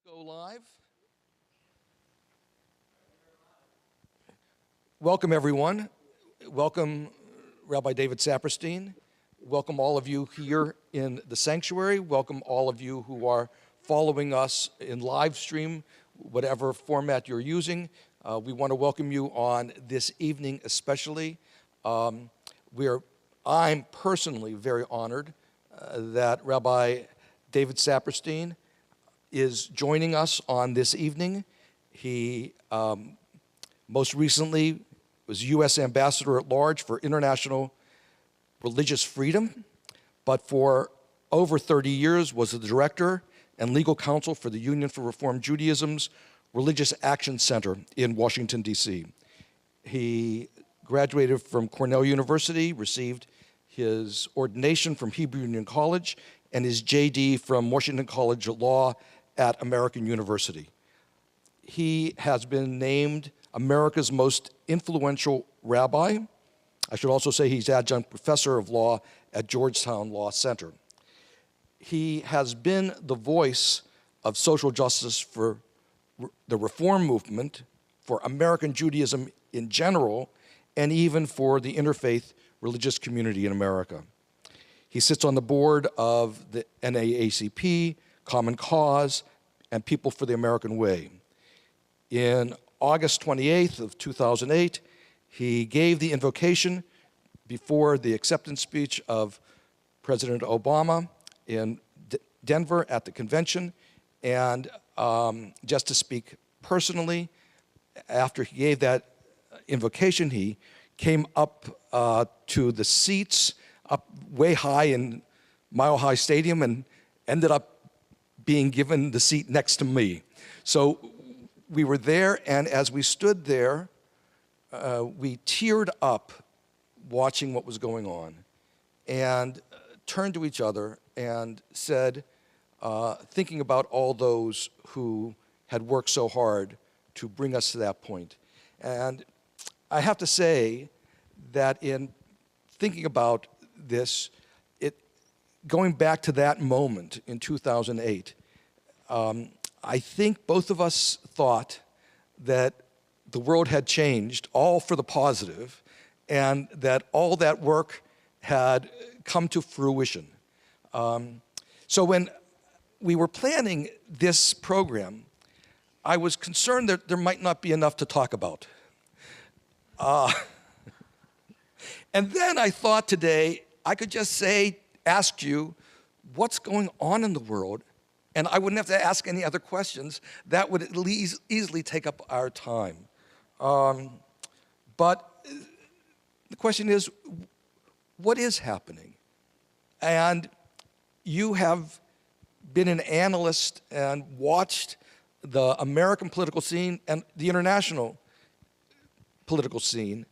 Go live. Welcome, everyone. Welcome, Rabbi David Saperstein. Welcome all of you here in the sanctuary. Welcome all of you who are following us in live stream, whatever format you're using. We want to welcome you on this evening especially. I'm personally very honored that Rabbi David Saperstein is joining us on this evening. He most recently was U.S. Ambassador at Large for International Religious Freedom, but for over 30 years was the Director and Legal Counsel for the Union for Reform Judaism's Religious Action Center in Washington, D.C. He graduated from Cornell University, received his ordination from Hebrew Union College, and his J.D. from Washington College of Law at American University. He has been named America's most influential rabbi. I should also say he's adjunct professor of law at Georgetown Law Center. He has been the voice of social justice for the reform movement, for American Judaism in general, and even for the interfaith religious community in America. He sits on the board of the NAACP, Common Cause, and People for the American Way. In August 28th of 2008, he gave the invocation before the acceptance speech of President Obama in Denver at the convention. And just to speak personally, after he gave that invocation, he came up to the seats up way high in Mile High Stadium and ended up being given the seat next to me. So we were there, and as we stood there, we teared up watching what was going on and turned to each other and said, thinking about all those who had worked so hard to bring us to that point. And I have to say that in thinking about this, going back to that moment in 2008, I think both of us thought that the world had changed, all for the positive, and that all that work had come to fruition. So when we were planning this program, I was concerned that there might not be enough to talk about. And then I thought today I could just ask you, what's going on in the world? And I wouldn't have to ask any other questions. That would at least easily take up our time. But the question is, what is happening? And you have been an analyst and watched the American political scene and the international political scene.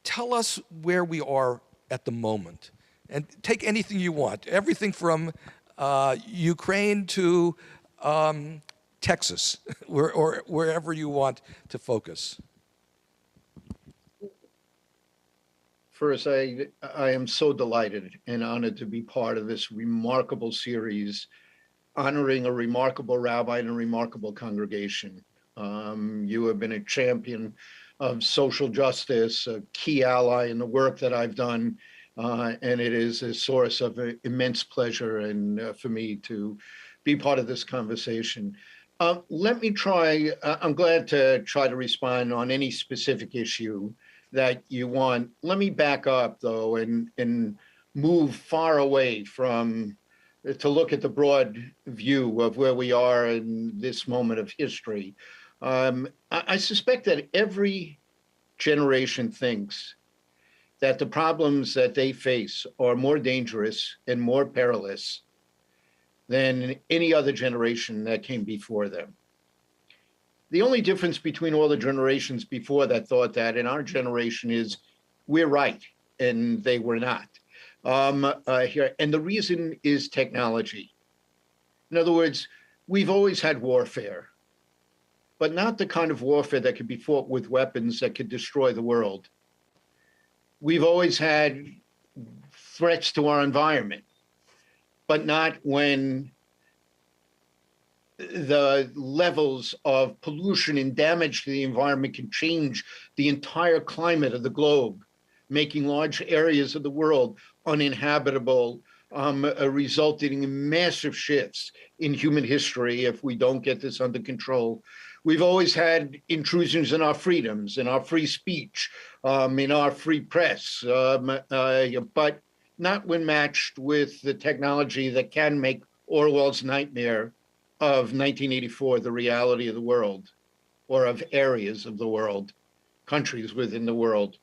Tell us where we are at the moment. And take anything you want, everything from Ukraine to Texas, or wherever you want to focus. First, I am so delighted and honored to be part of this remarkable series, honoring a remarkable rabbi and a remarkable congregation. You have been a champion of social justice, a key ally in the work that I've done, and it is a source of immense pleasure and for me to be part of this conversation. Let me try, I'm glad to try to respond on any specific issue that you want. Let me back up though and move far away from, to look at the broad view of where we are in this moment of history. I suspect that every generation thinks that the problems that they face are more dangerous and more perilous than any other generation that came before them. The only difference between all the generations before that thought that and our generation is we're right and they were not. Here, and the reason is technology. In other words, we've always had warfare, but not the kind of warfare that could be fought with weapons that could destroy the world. We've always had threats to our environment, but not when the levels of pollution and damage to the environment can change the entire climate of the globe, making large areas of the world uninhabitable, resulting in massive shifts in human history if we don't get this under control. We've always had intrusions in our freedoms, in our free speech, in our free press, but not when matched with the technology that can make Orwell's nightmare of 1984 the reality of the world, or of areas of the world, countries within the world.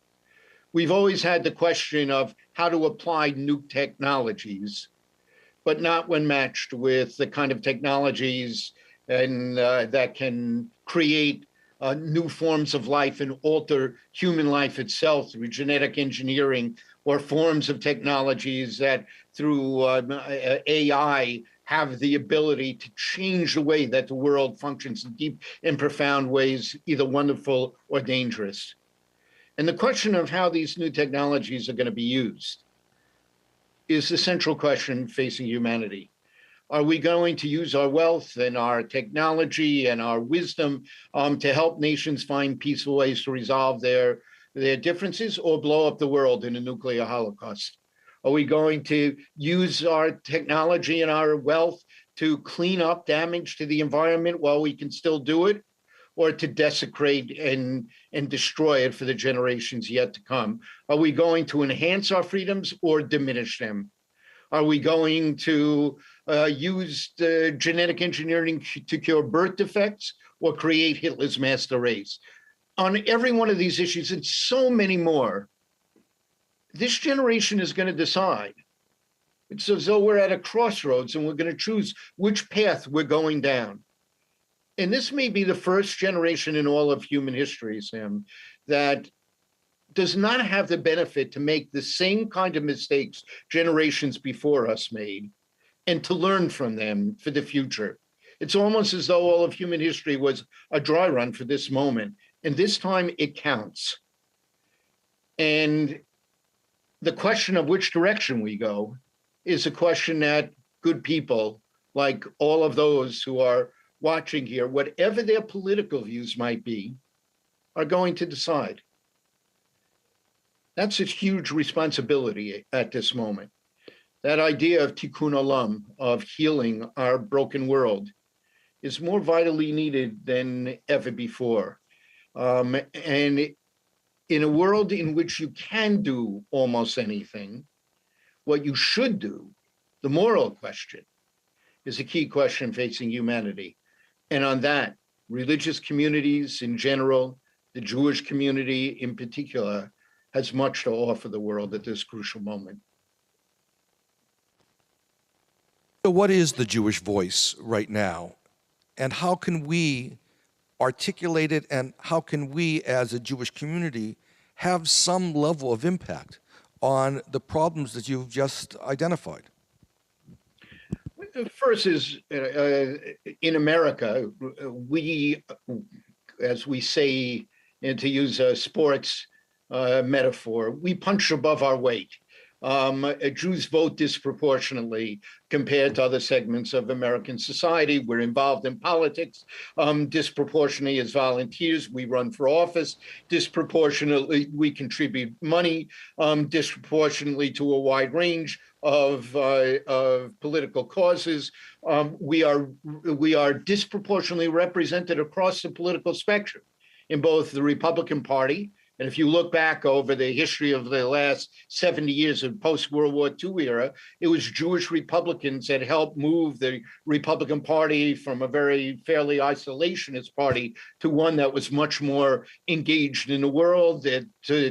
We've always had the question of how to apply new technologies, but not when matched with the kind of technologies that can create new forms of life and alter human life itself through genetic engineering, or forms of technologies that through AI have the ability to change the way that the world functions in deep and profound ways, either wonderful or dangerous. And the question of how these new technologies are going to be used is the central question facing humanity. Are we going to use our wealth and our technology and our wisdom to help nations find peaceful ways to resolve their differences, or blow up the world in a nuclear holocaust? Are we going to use our technology and our wealth to clean up damage to the environment while we can still do it, or to desecrate and destroy it for the generations yet to come? Are we going to enhance our freedoms or diminish them? Are we going to use genetic engineering to cure birth defects, or create Hitler's master race? On every one of these issues, and so many more, this generation is going to decide. It's as though we're at a crossroads and we're going to choose which path we're going down. And this may be the first generation in all of human history, Sam, that does not have the benefit to make the same kind of mistakes generations before us made, and to learn from them for the future. It's almost as though all of human history was a dry run for this moment, and this time it counts. And the question of which direction we go is a question that good people, like all of those who are watching here, whatever their political views might be, are going to decide. That's a huge responsibility at this moment. That idea of tikkun olam, of healing our broken world, is more vitally needed than ever before. And in a world in which you can do almost anything, what you should do, the moral question, is a key question facing humanity. And on that, religious communities in general, the Jewish community in particular, has much to offer the world at this crucial moment. So what is the Jewish voice right now? And how can we articulate it, and how can we as a Jewish community have some level of impact on the problems that you've just identified? First is, in America, we, as we say, and to use a sports metaphor, we punch above our weight. Jews vote disproportionately compared to other segments of American society. We're involved in politics disproportionately as volunteers. We run for office disproportionately. We contribute money disproportionately to a wide range of political causes. We are disproportionately represented across the political spectrum in both the Republican Party. And if you look back over the history of the last 70 years of post-World War II era, it was Jewish Republicans that helped move the Republican Party from a very fairly isolationist party to one that was much more engaged in the world, that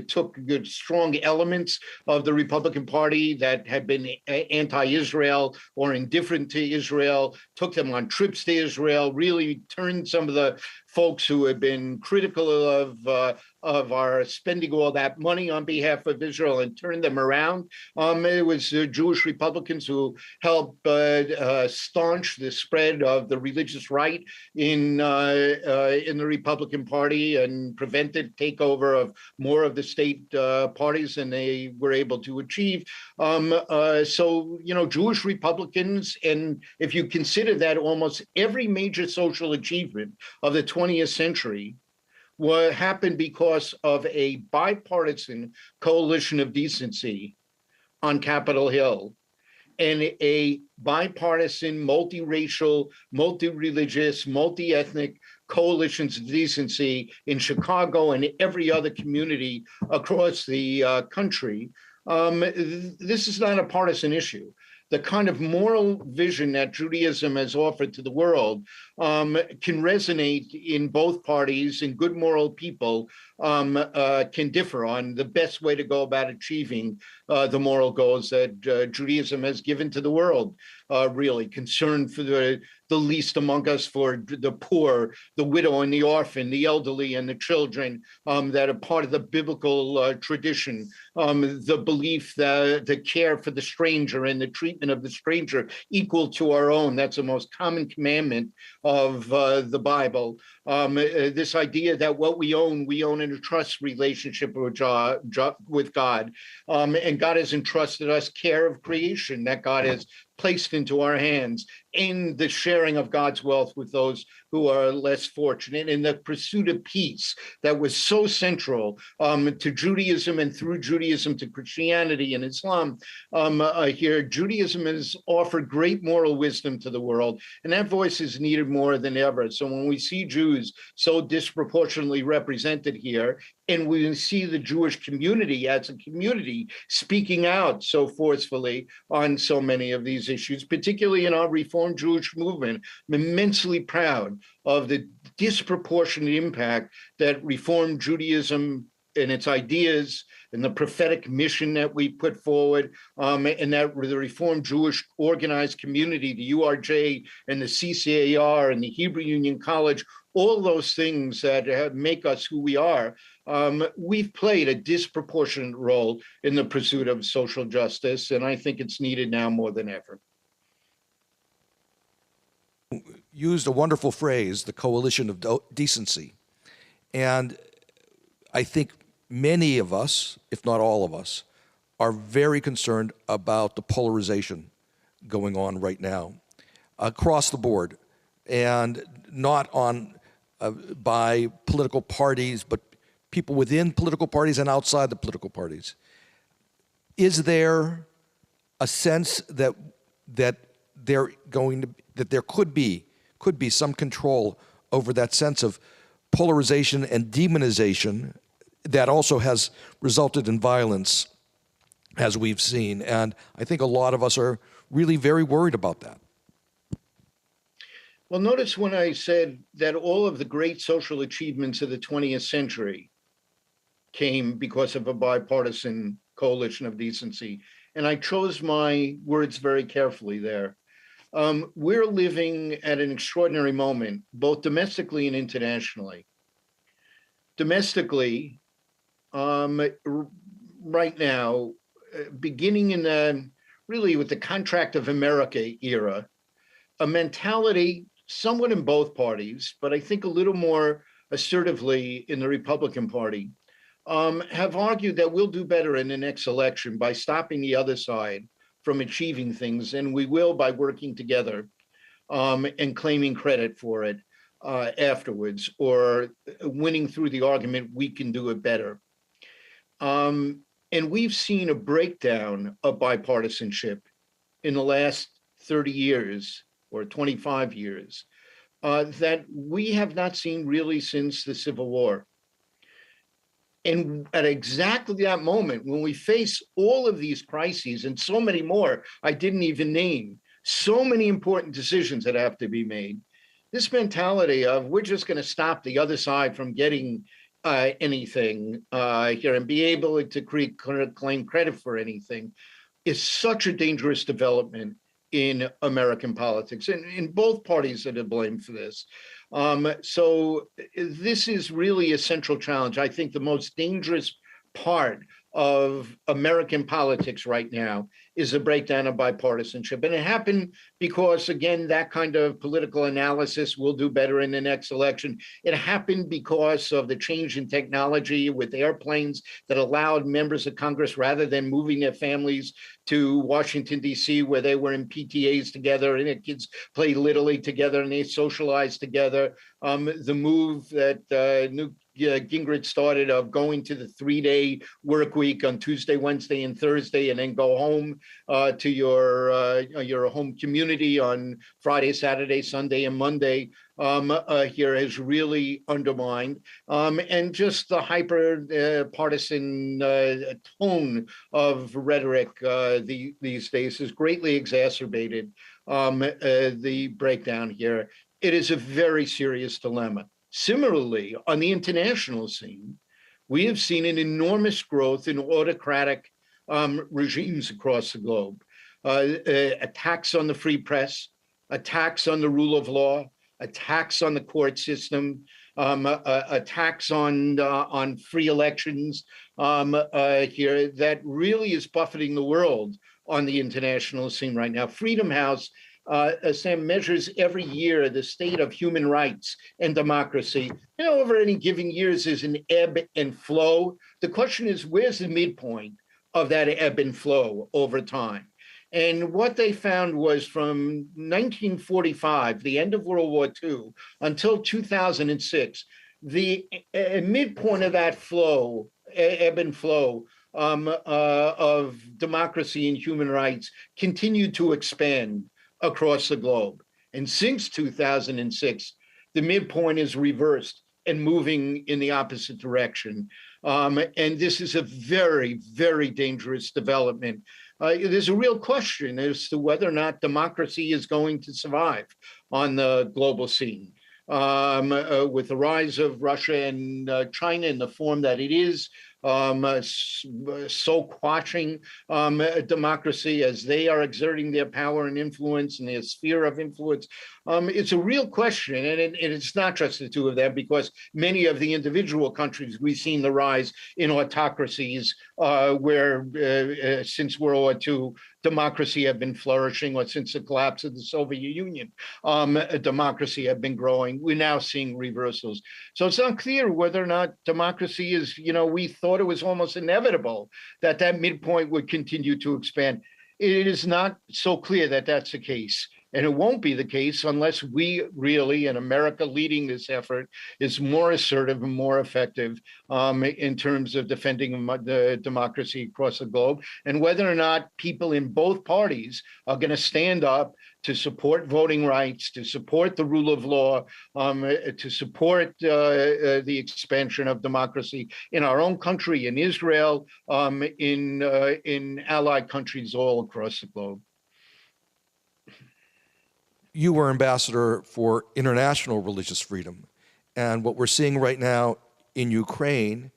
took good, strong elements of the Republican Party that had been anti-Israel or indifferent to Israel, took them on trips to Israel, really turned some of the folks who have been critical of our spending all that money on behalf of Israel and turned them around. It was Jewish Republicans who helped staunch the spread of the religious right in the Republican Party and prevented takeover of more of the state parties than they were able to achieve. So, Jewish Republicans, and if you consider that almost every major social achievement of the 20th century happened because of a bipartisan coalition of decency on Capitol Hill and a bipartisan, multiracial, multi-religious, multi-ethnic coalitions of decency in Chicago and every other community across the country. This is not a partisan issue. The kind of moral vision that Judaism has offered to the world can resonate in both parties, and good moral people can differ on the best way to go about achieving the moral goals that Judaism has given to the world. Really concern for the least among us, for the poor, the widow and the orphan, the elderly and the children that are part of the biblical tradition, the belief that the care for the stranger and the treatment of the stranger equal to our own. That's the most common commandment of the Bible. This idea that what we own in a trust relationship with God. And God has entrusted us care of creation that God has placed into our hands, in the sharing of God's wealth with those who are less fortunate, in the pursuit of peace that was so central to Judaism, and through Judaism to Christianity and Islam. Here, Judaism has offered great moral wisdom to the world, and that voice is needed more than ever. So when we see Jews so disproportionately represented here, and we see the Jewish community as a community speaking out so forcefully on so many of these issues, particularly in our Reformed Jewish movement, I'm immensely proud of the disproportionate impact that Reformed Judaism and its ideas and the prophetic mission that we put forward, and that the Reformed Jewish organized community, the URJ and the CCAR and the Hebrew Union College, all those things that make us who we are, we've played a disproportionate role in the pursuit of social justice, and I think it's needed now more than ever. Used a wonderful phrase, the coalition of decency. And I think many of us, if not all of us, are very concerned about the polarization going on right now across the board, and not on by political parties, but people within political parties and outside the political parties. Is there a sense that there could be some control over that sense of polarization and demonization that also has resulted in violence, as we've seen? And I think a lot of us are really very worried about that. Well, notice when I said that all of the great social achievements of the 20th century came because of a bipartisan coalition of decency, and I chose my words very carefully there. We're living at an extraordinary moment, both domestically and internationally. Domestically, right now, beginning in really with the Contract of America era, a mentality somewhat in both parties, but I think a little more assertively in the Republican Party, have argued that we'll do better in the next election by stopping the other side from achieving things, and we will by working together and claiming credit for it afterwards, or winning through the argument we can do it better. And we've seen a breakdown of bipartisanship in the last 30 years or 25 years that we have not seen really since the Civil War. And at exactly that moment, when we face all of these crises and so many more I didn't even name, so many important decisions that have to be made, this mentality of we're just going to stop the other side from getting anything here and be able to claim credit for anything is such a dangerous development in American politics, and in both parties that are blamed for this. So this is really a central challenge. I think the most dangerous part of American politics right now is the breakdown of bipartisanship. And it happened because, again, that kind of political analysis will do better in the next election. It happened because of the change in technology with airplanes that allowed members of Congress, rather than moving their families to Washington, D.C., where they were in PTAs together and their kids play Little League together and they socialize together. The move that Newt Gingrich started of going to the 3-day work week on Tuesday, Wednesday, and Thursday, and then go home to your home community on Friday, Saturday, Sunday, and Monday here has really undermined, and just the hyper partisan tone of rhetoric these days has greatly exacerbated the breakdown here. It is a very serious dilemma. Similarly, on the international scene, we have seen an enormous growth in autocratic regimes across the globe. Attacks on the free press, attacks on the rule of law, attacks on the court system, attacks on free elections here that really is buffeting the world on the international scene right now. Freedom House, Sam, measures every year the state of human rights and democracy. Over any given years, there's an ebb and flow. The question is, where's the midpoint of that ebb and flow over time? And what they found was from 1945, the end of World War II, until 2006, the midpoint of that flow, ebb and flow, of democracy and human rights continued to expand across the globe. And since 2006, the midpoint is reversed and moving in the opposite direction. And this is a very, very dangerous development. There's a real question as to whether or not democracy is going to survive on the global scene. With the rise of Russia and China in the form that it is, so quashing democracy as they are exerting their power and influence and their sphere of influence. It's a real question, and it's not just the two of them, because many of the individual countries we've seen the rise in autocracies where since World War II, democracy have been flourishing, or since the collapse of the Soviet Union, democracy have been growing. We're now seeing reversals. So it's unclear whether or not democracy is, we thought it was almost inevitable that that midpoint would continue to expand. It is not so clear that that's the case. And it won't be the case unless we really, in America leading this effort, is more assertive and more effective in terms of defending the democracy across the globe, and whether or not people in both parties are going to stand up to support voting rights, to support the rule of law, to support the expansion of democracy in our own country, in Israel, in allied countries all across the globe. You were ambassador for international religious freedom. And what we're seeing right now in Ukraine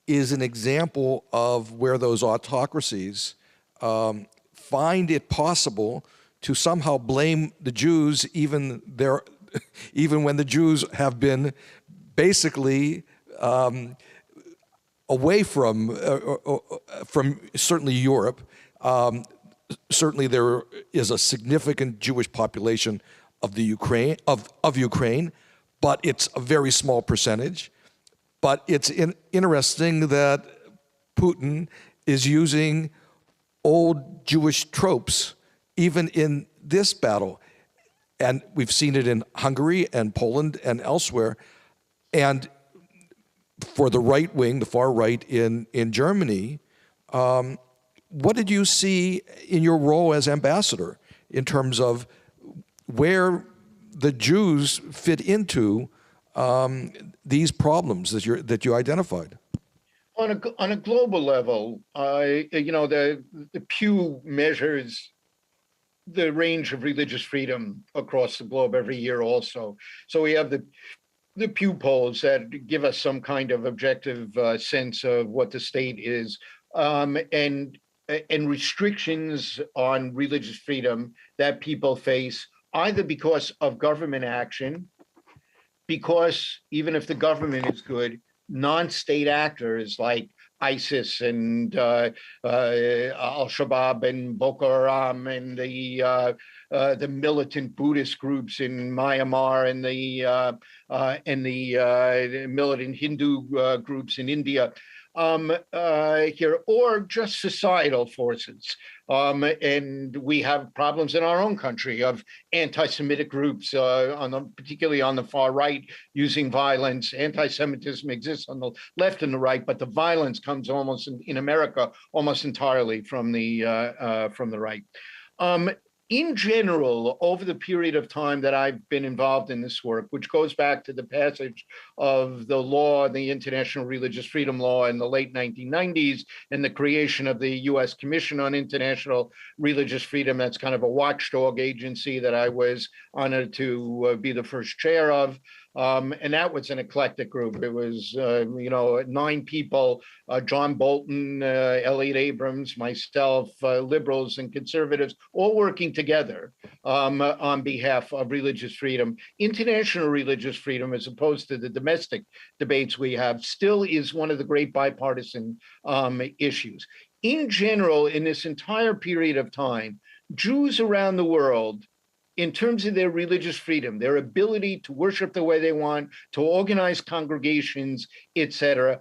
is an example of where those autocracies find it possible to somehow blame the Jews, even when the Jews have been basically away from certainly Europe. Certainly, there is a significant Jewish population of the Ukraine, but it's a very small percentage. But it's interesting that Putin is using old Jewish tropes even in this battle, and we've seen it in Hungary and Poland and elsewhere. And for the right wing, the far right in Germany. What did you see in your role as ambassador in terms of where the Jews fit into these problems that you identified? On a global level, the Pew measures the range of religious freedom across the globe every year also. So we have the Pew polls that give us some kind of objective sense of what the state is, and restrictions on religious freedom that people face, either because of government action because even if the government is good, non-state actors like ISIS and Al-Shabaab and Boko Haram and the militant Buddhist groups in Myanmar and the militant Hindu groups in India here, or just societal forces. And we have problems in our own country of anti-Semitic groups, particularly on the far right, using violence. Anti-Semitism exists on the left and the right, but the violence comes almost in America almost entirely from the right. In general, over the period of time that I've been involved in this work, which goes back to the passage of the law, the International Religious Freedom Law in the late 1990s, and the creation of the US Commission on International Religious Freedom, that's kind of a watchdog agency that I was honored to be the first chair of. And that was an eclectic group. It was, 9 people, John Bolton, Elliot Abrams, myself, liberals and conservatives, all working together on behalf of religious freedom. International religious freedom, as opposed to the domestic debates we have, still is one of the great bipartisan issues. In general, in this entire period of time, Jews around the world, in terms of their religious freedom, their ability to worship the way they want, to organize congregations, etc.,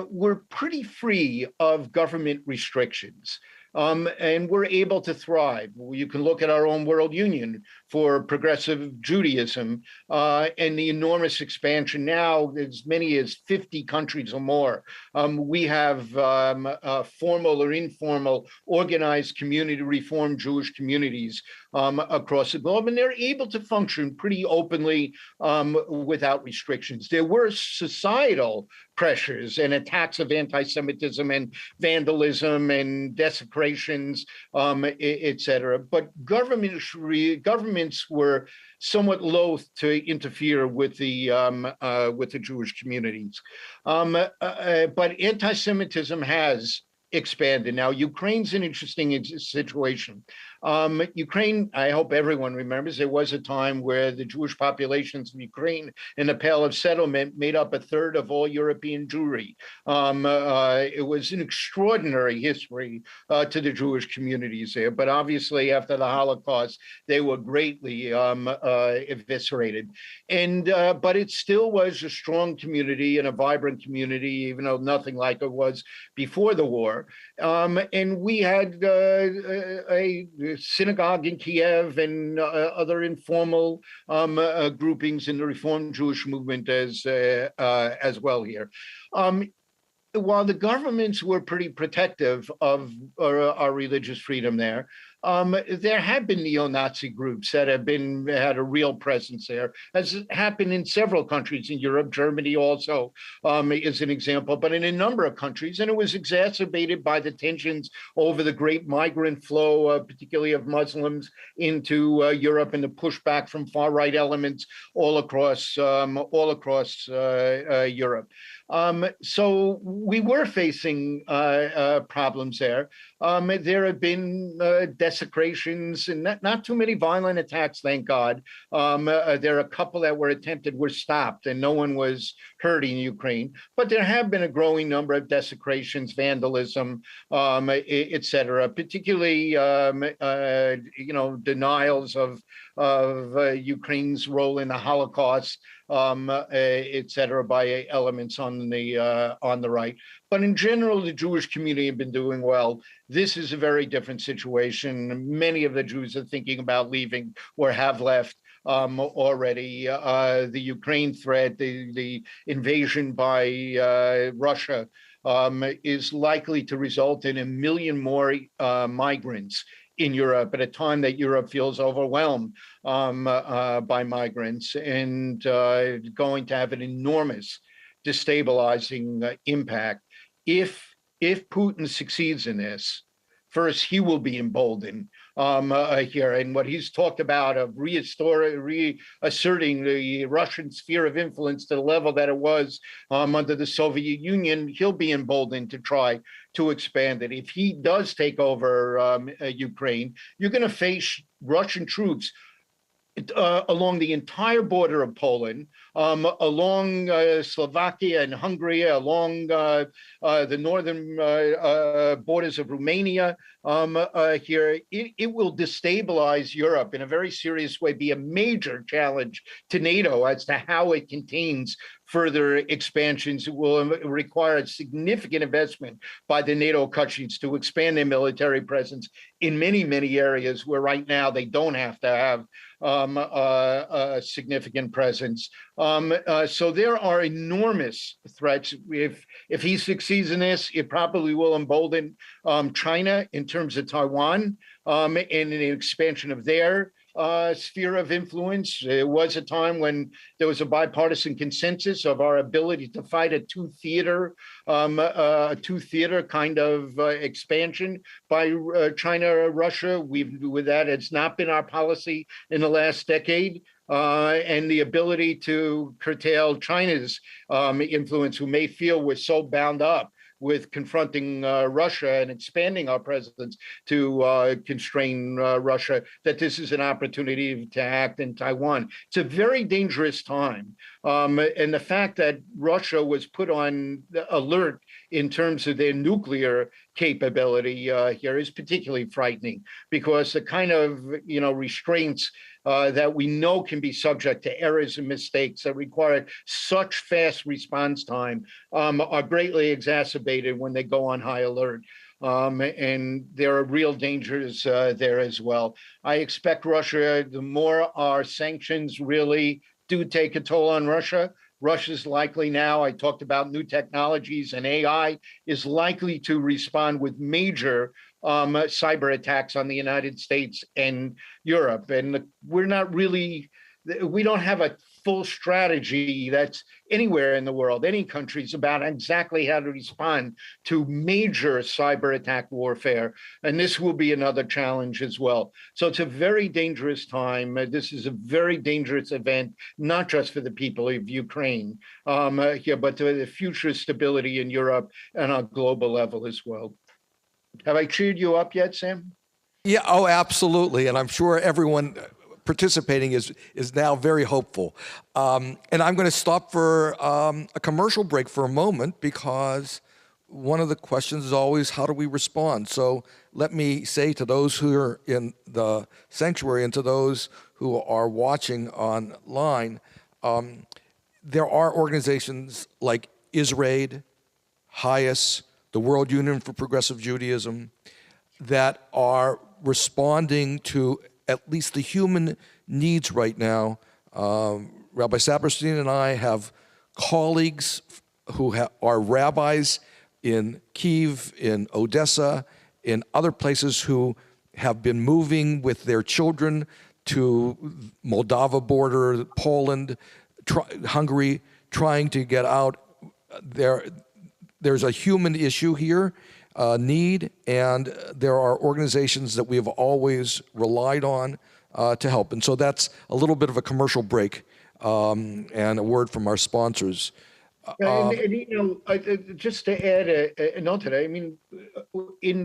were pretty free of government restrictions. And we're able to thrive. You can look at our own World Union for progressive Judaism and the enormous expansion now, as many as 50 countries or more. We have formal or informal organized community reform Jewish communities across the globe, and they're able to function pretty openly without restrictions. There were societal pressures and attacks of anti-Semitism and vandalism and desecrations, et cetera. But governments were somewhat loath to interfere with the Jewish communities. But anti-Semitism has expanded. Now, Ukraine's an interesting situation. Ukraine, I hope everyone remembers, there was a time where the Jewish populations of Ukraine in the Pale of Settlement made up 1/3 of all European Jewry. It was an extraordinary history to the Jewish communities there, but obviously after the Holocaust, they were greatly eviscerated. But it still was a strong community and a vibrant community, even though nothing like it was before the war. And we had a synagogue in Kiev and other informal groupings in the Reformed Jewish movement as well here. While the governments were pretty protective of our religious freedom there have been neo-Nazi groups that had a real presence there, as happened in several countries in Europe. Germany also is an example, but in a number of countries, and it was exacerbated by the tensions over the great migrant flow, particularly of Muslims into Europe, and the pushback from far-right elements all across Europe. So we were facing problems there. There have been desecrations and not too many violent attacks, thank God. There are a couple that were attempted, were stopped, and no one was hurt in Ukraine. But there have been a growing number of desecrations, vandalism, et cetera, particularly, denials of Ukraine's role in the Holocaust, et cetera, by elements on the right. But in general, the Jewish community have been doing well. This is a very different situation. Many of the Jews are thinking about leaving or have left already. The Ukraine threat, the invasion by Russia is likely to result in 1 million more migrants in Europe at a time that Europe feels overwhelmed by migrants and going to have an enormous destabilizing impact. If Putin succeeds in this, first, he will be emboldened here. And what he's talked about of reasserting the Russian sphere of influence to the level that it was under the Soviet Union, he'll be emboldened to try to expand it. If he does take over Ukraine, you're going to face Russian troops along the entire border of Poland, along Slovakia and Hungary, along the northern borders of Romania. Here, it will destabilize Europe in a very serious way, be a major challenge to NATO as to how it contains further expansions. It will require a significant investment by the NATO countries to expand their military presence in many, many areas where right now they don't have to have a significant presence. So there are enormous threats. If he succeeds in this, it probably will embolden China in terms of Taiwan and an expansion of their sphere of influence. It was a time when there was a bipartisan consensus of our ability to fight a two-theater kind of expansion by China, Russia. With that, it's not been our policy in the last decade. And the ability to curtail China's influence, who may feel we're so bound up with confronting Russia and expanding our presence to constrain Russia, that this is an opportunity to act in Taiwan. It's a very dangerous time. And the fact that Russia was put on alert in terms of their nuclear capability here is particularly frightening, because the kind of restraints that we know can be subject to errors and mistakes that require such fast response time are greatly exacerbated when they go on high alert. And there are real dangers there as well. I expect Russia, the more our sanctions really do take a toll on Russia, Russia's likely now, I talked about new technologies and AI, is likely to respond with major cyber attacks on the United States and Europe. And we don't have a full strategy that's anywhere in the world, any countries, about exactly how to respond to major cyber attack warfare. And this will be another challenge as well. So it's a very dangerous time. This is a very dangerous event, not just for the people of Ukraine, but to the future stability in Europe and on a global level as well. Have I cheered you up yet, Sam? Yeah, oh, absolutely. And I'm sure everyone participating is now very hopeful. And I'm going to stop for a commercial break for a moment, because one of the questions is always, how do we respond? So let me say to those who are in the sanctuary and to those who are watching online, there are organizations like ISRAID, HIAS, the World Union for Progressive Judaism, that are responding to at least the human needs right now. Rabbi Saperstein and I have colleagues who are rabbis in Kyiv, in Odessa, in other places, who have been moving with their children to Moldova border, Poland, Hungary, trying to get out. There's a human issue here, need, and there are organizations that we have always relied on to help. And so that's a little bit of a commercial break and a word from our sponsors. Just to add a note to that, I mean,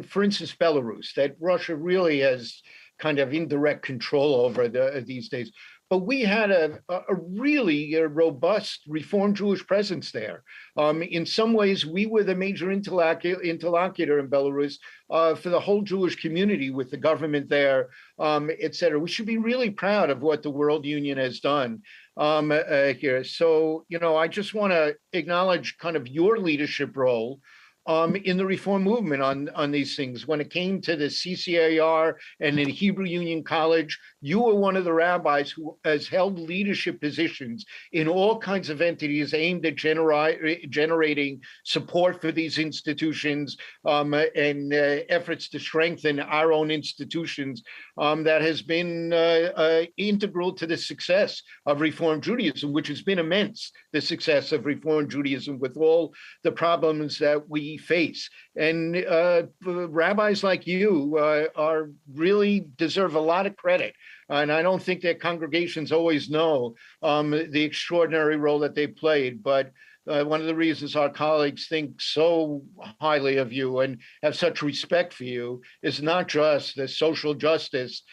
for instance, Belarus, that Russia really has kind of indirect control over these days. But we had a really robust Reform Jewish presence there. In some ways, we were the major interlocutor in Belarus for the whole Jewish community with the government there, et cetera. We should be really proud of what the World Union has done here. So, I just want to acknowledge kind of your leadership role in the reform movement on these things. When it came to the CCAR and the Hebrew Union College, you were one of the rabbis who has held leadership positions in all kinds of entities aimed at generating support for these institutions and efforts to strengthen our own institutions. That has been integral to the success of Reform Judaism, which has been immense, the success of Reform Judaism with all the problems that we face. And rabbis like you are really deserve a lot of credit. And I don't think their congregations always know the extraordinary role that they played. But one of the reasons our colleagues think so highly of you and have such respect for you is not just the social justice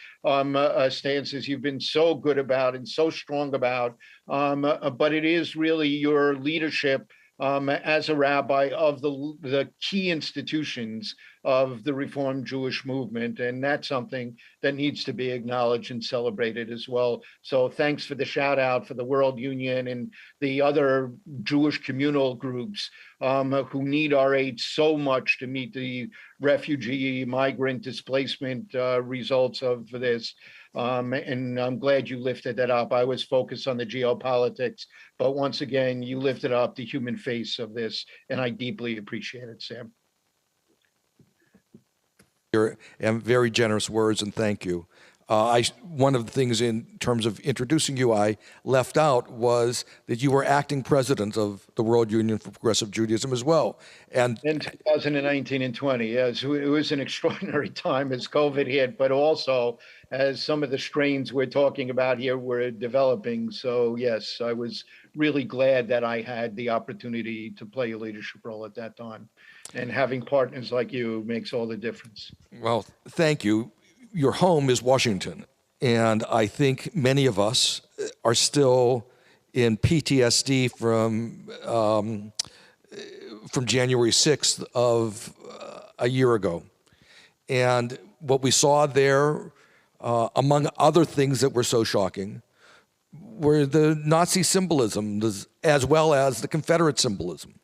stances you've been so good about and so strong about, but it is really your leadership as a rabbi of the key institutions of the Reformed Jewish movement. And that's something that needs to be acknowledged and celebrated as well. So thanks for the shout out for the World Union and the other Jewish communal groups who need our aid so much to meet the refugee, migrant displacement results of this. And I'm glad you lifted that up. I was focused on the geopolitics, but once again, you lifted up the human face of this, and I deeply appreciate it, Sam. And very generous words, and thank you. One of the things in terms of introducing you I left out was that you were acting president of the World Union for Progressive Judaism as well. And in 2019 and 20, yes, it was an extraordinary time as COVID hit, but also as some of the strains we're talking about here were developing. So yes, I was really glad that I had the opportunity to play a leadership role at that time. And having partners like you makes all the difference. Well, thank you. Your home is Washington, and I think many of us are still in PTSD from January 6th of a year ago. And what we saw there, among other things that were so shocking, were the Nazi symbolism as well as the Confederate symbolism,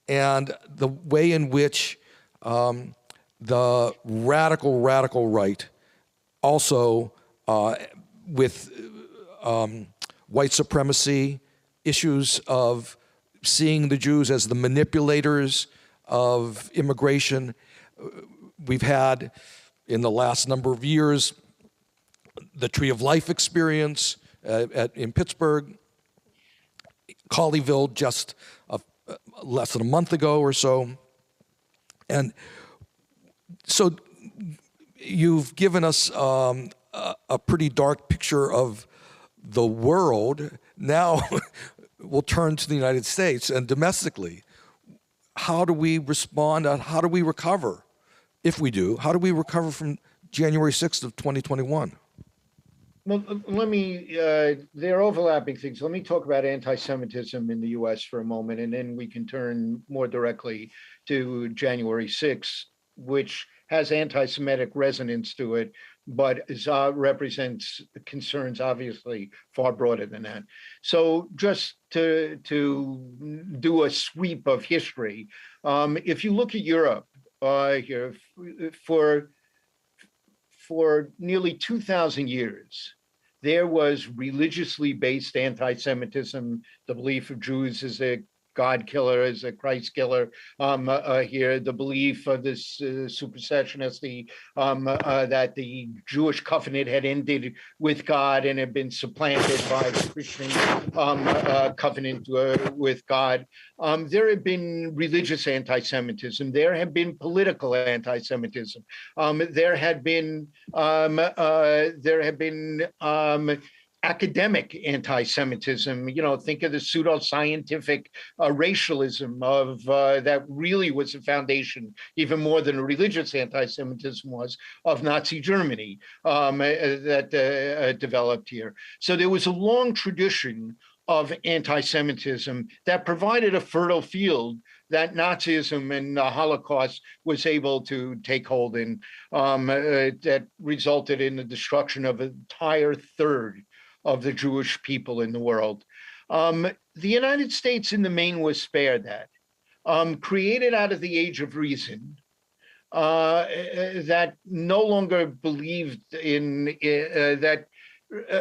and the way in which the radical right also with white supremacy, issues of seeing the Jews as the manipulators of immigration. We've had, in the last number of years, the Tree of Life experience in Pittsburgh, Colleyville just less than a month ago or so. And so you've given us a pretty dark picture of the world. Now we'll turn to the United States and domestically. How do we respond? How do we recover? If we do, how do we recover from January 6th of 2021? Well, let me, they're overlapping things. Let me talk about anti-Semitism in the US for a moment, and then we can turn more directly to January 6th, which has anti-Semitic resonance to it, but represents concerns obviously far broader than that. So just to do a sweep of history, if you look at Europe here, for nearly 2,000 years, there was religiously based anti-Semitism, the belief of Jews as a God killer, as a Christ killer. Here, the belief of this supersessionist, that the Jewish covenant had ended with God and had been supplanted by the Christian covenant with God. There had been religious anti-Semitism. There had been political anti-Semitism. There had been academic anti-Semitism. You know, think of the pseudoscientific racialism of that really was the foundation, even more than a religious anti-Semitism was, of Nazi Germany that developed here. So there was a long tradition of anti-Semitism that provided a fertile field that Nazism and the Holocaust was able to take hold in, that resulted in the destruction of an entire third of the Jewish people in the world. The United States in the main was spared that, created out of the age of reason, that no longer believed in, that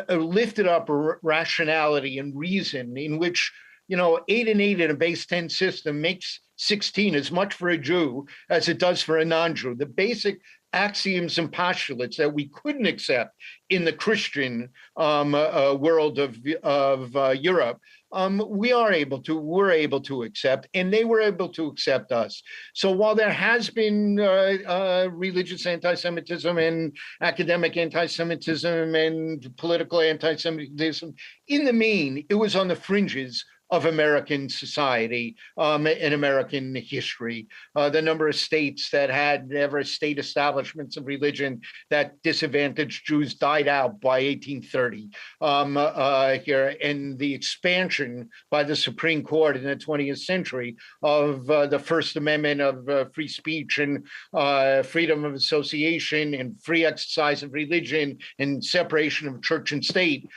lifted up rationality and reason, in which, you know, 8 and 8 in a base 10 system makes 16 as much for a Jew as it does for a non-Jew. The basic axioms and postulates that we couldn't accept in the Christian world of Europe, we're able to accept, and they were able to accept us. So while there has been religious anti-Semitism and academic anti-Semitism and political anti-Semitism, in the main, it was on the fringes of American society and American history. The number of states that had ever state establishments of religion that disadvantaged Jews died out by 1830 here, and the expansion by the Supreme Court in the 20th century of the First Amendment of free speech and freedom of association and free exercise of religion and separation of church and state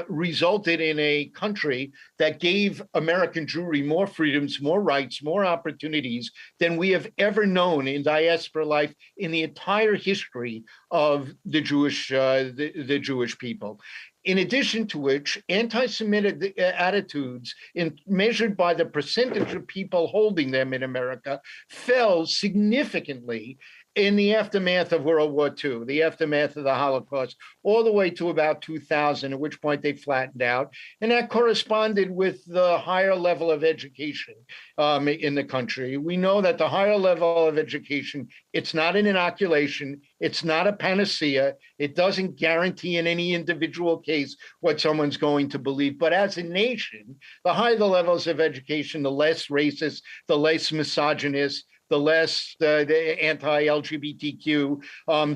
resulted in a country that gave American Jewry more freedoms, more rights, more opportunities than we have ever known in diaspora life in the entire history of the Jewish people. In addition to which, anti-Semitic attitudes, measured by the percentage of people holding them in America, fell significantly in the aftermath of World War II, the aftermath of the Holocaust, all the way to about 2000, at which point they flattened out. And that corresponded with the higher level of education in the country. We know that the higher level of education, it's not an inoculation, it's not a panacea, it doesn't guarantee in any individual case what someone's going to believe. But as a nation, the higher the levels of education, the less racist, the less misogynist, the less the anti-LGBTQ,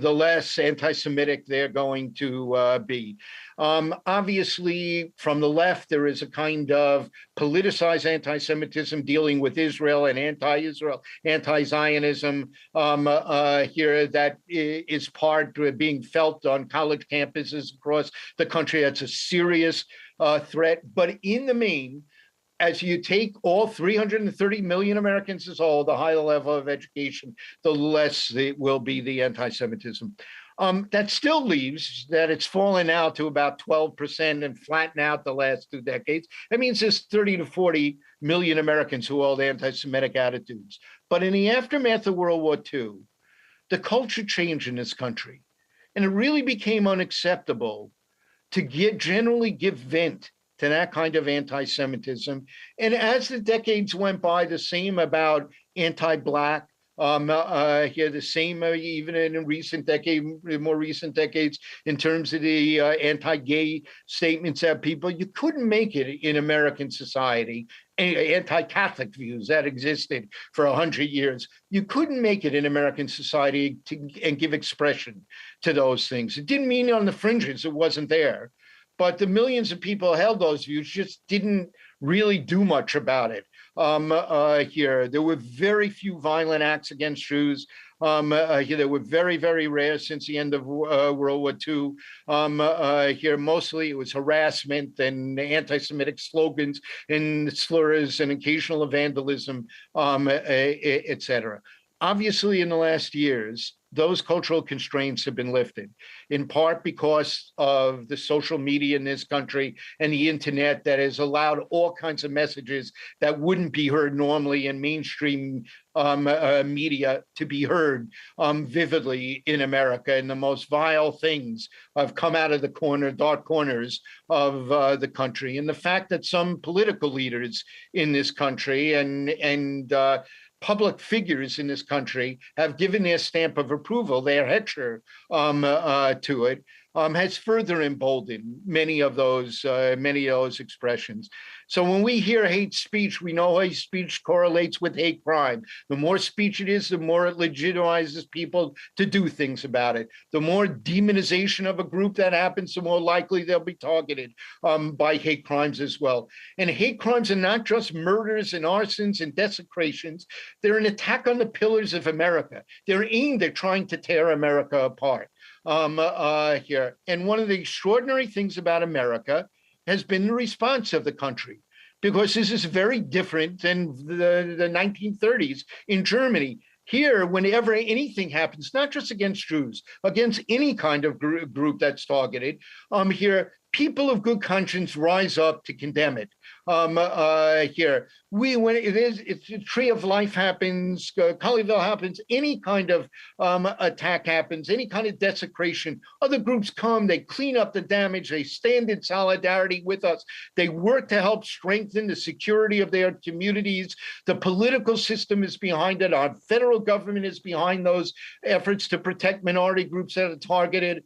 the less anti-Semitic they're going to be. Obviously, from the left, there is a kind of politicized anti-Semitism dealing with Israel and anti-Israel, anti-Zionism here that is part being felt on college campuses across the country. That's a serious threat. But in the main, as you take all 330 million Americans as a whole, the higher level of education, the less it will be the anti-Semitism. That still leaves that it's fallen out to about 12% and flattened out the last 2 decades. That means there's 30 to 40 million Americans who hold anti-Semitic attitudes. But in the aftermath of World War II, the culture changed in this country. And it really became unacceptable to generally give vent to that kind of anti-Semitism. And as the decades went by, the same about anti-Black, here the same even in more recent decades, in terms of the anti-gay statements that people, you couldn't make it in American society, anti-Catholic views that existed for 100 years. You couldn't make it in American society and give expression to those things. It didn't mean on the fringes it wasn't there, but the millions of people who held those views just didn't really do much about it. Here, there were very few violent acts against Jews. Here, they were very, very rare since the end of World War II. Here, mostly it was harassment and anti-Semitic slogans and slurs and occasional vandalism, et cetera. Obviously, in the last years, those cultural constraints have been lifted, in part because of the social media in this country and the internet that has allowed all kinds of messages that wouldn't be heard normally in mainstream media to be heard vividly in America. And the most vile things have come out of the dark corners of the country. And the fact that some political leaders in this country and public figures in this country have given their stamp of approval, their hecher to it, has further emboldened many of those expressions. So when we hear hate speech, we know hate speech correlates with hate crime. The more speech it is, the more it legitimizes people to do things about it. The more demonization of a group that happens, the more likely they'll be targeted by hate crimes as well. And hate crimes are not just murders and arsons and desecrations. They're an attack on the pillars of America. They're aimed at trying to tear America apart here. And one of the extraordinary things about America has been the response of the country, because this is very different than the 1930s in Germany. Here, whenever anything happens, not just against Jews, against any kind of group that's targeted, here, people of good conscience rise up to condemn it. Here, when it's a tree of life happens, Colleyville happens, any kind of attack happens, any kind of desecration, other groups come, they clean up the damage, they stand in solidarity with us, they work to help strengthen the security of their communities. The political system is behind it. Our federal government is behind those efforts to protect minority groups that are targeted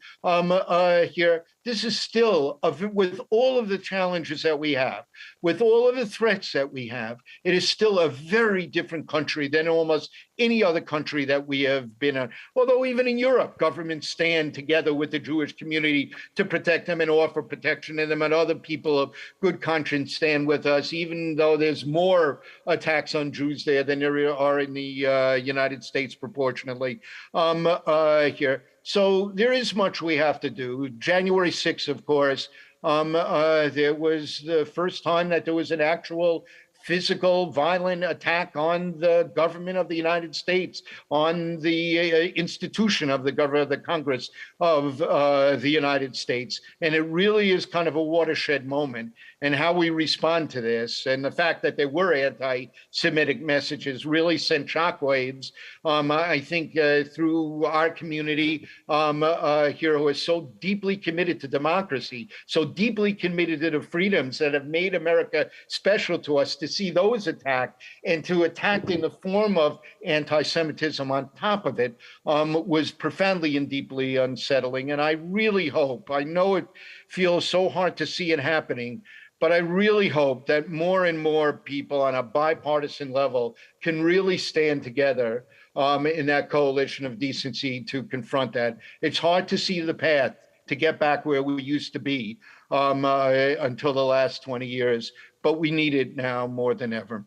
here. this is still, with all of the challenges that we have, with all of the threats that we have, it is still a very different country than almost any other country that we have been in. Although even in Europe, governments stand together with the Jewish community to protect them and offer protection to them, and other people of good conscience stand with us, even though there's more attacks on Jews there than there are in the United States proportionately here. So there is much we have to do. January 6th, of course, there was the first time that there was an actual physical, violent attack on the government of the United States, on the institution of the government of the Congress of the United States. And it really is kind of a watershed moment. And how we respond to this, and the fact that there were anti-Semitic messages really sent shockwaves, I think, through our community here, who is so deeply committed to democracy, so deeply committed to the freedoms that have made America special to us, to see those attacked and to attack in the form of anti-Semitism on top of it was profoundly and deeply unsettling. And I really hope, I know it feels so hard to see it happening, but I really hope that more and more people on a bipartisan level can really stand together in that coalition of decency to confront that. It's hard to see the path to get back where we used to be until the last 20 years, but we need it now more than ever.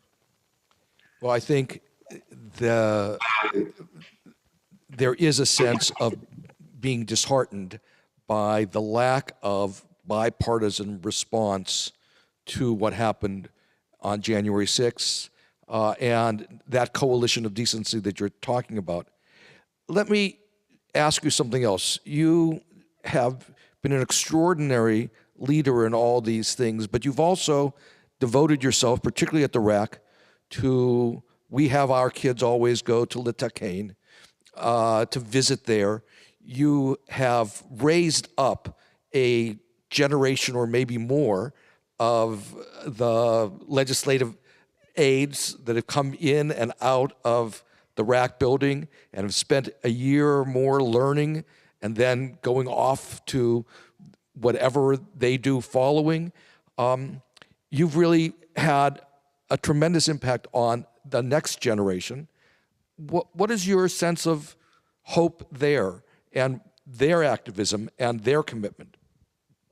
Well, I think there is a sense of being disheartened by the lack of bipartisan response to what happened on January 6th and that coalition of decency that you're talking about. Let me ask you something else. You have been an extraordinary leader in all these things, but you've also devoted yourself, particularly at the RAC, to, we have our kids always go to Litakane, to visit there. You have raised up a generation or maybe more of the legislative aides that have come in and out of the RAC building and have spent a year or more learning and then going off to whatever they do following. You've really had a tremendous impact on the next generation. What is your sense of hope there and their activism and their commitment?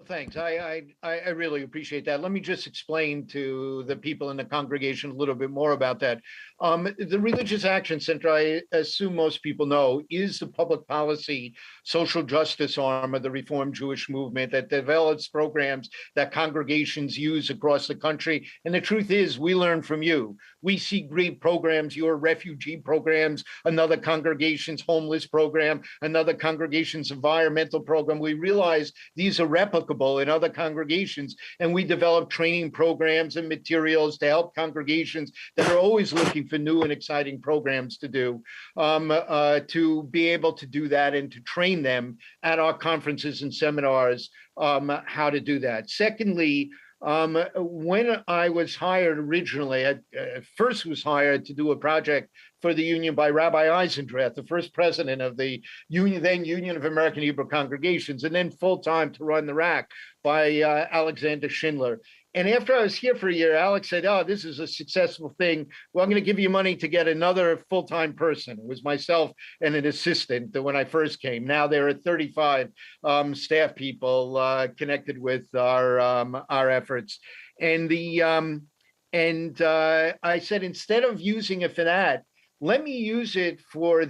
Thanks. I really appreciate that. Let me just explain to the people in the congregation a little bit more about that. The Religious Action Center, I assume most people know, is the public policy social justice arm of the Reformed Jewish movement that develops programs that congregations use across the country. And the truth is, we learn from you. We see great programs, your refugee programs, another congregation's homeless program, another congregation's environmental program. We realize these are replicable in other congregations, and we develop training programs and materials to help congregations that are always looking for new and exciting programs to do, to be able to do that and to train them at our conferences and seminars how to do that. Secondly, when I was hired originally, I first was hired to do a project for the union by Rabbi Eisendrath, the first president of the union, then Union of American Hebrew Congregations, and then full-time to run the RAC by Alexander Schindler. And after I was here for a year, Alex said, "Oh, this is a successful thing. Well, I'm going to give you money to get another full-time person." It was myself and an assistant when I first came. Now there are 35 staff people connected with our efforts. And I said, instead of using it for that, let me use it for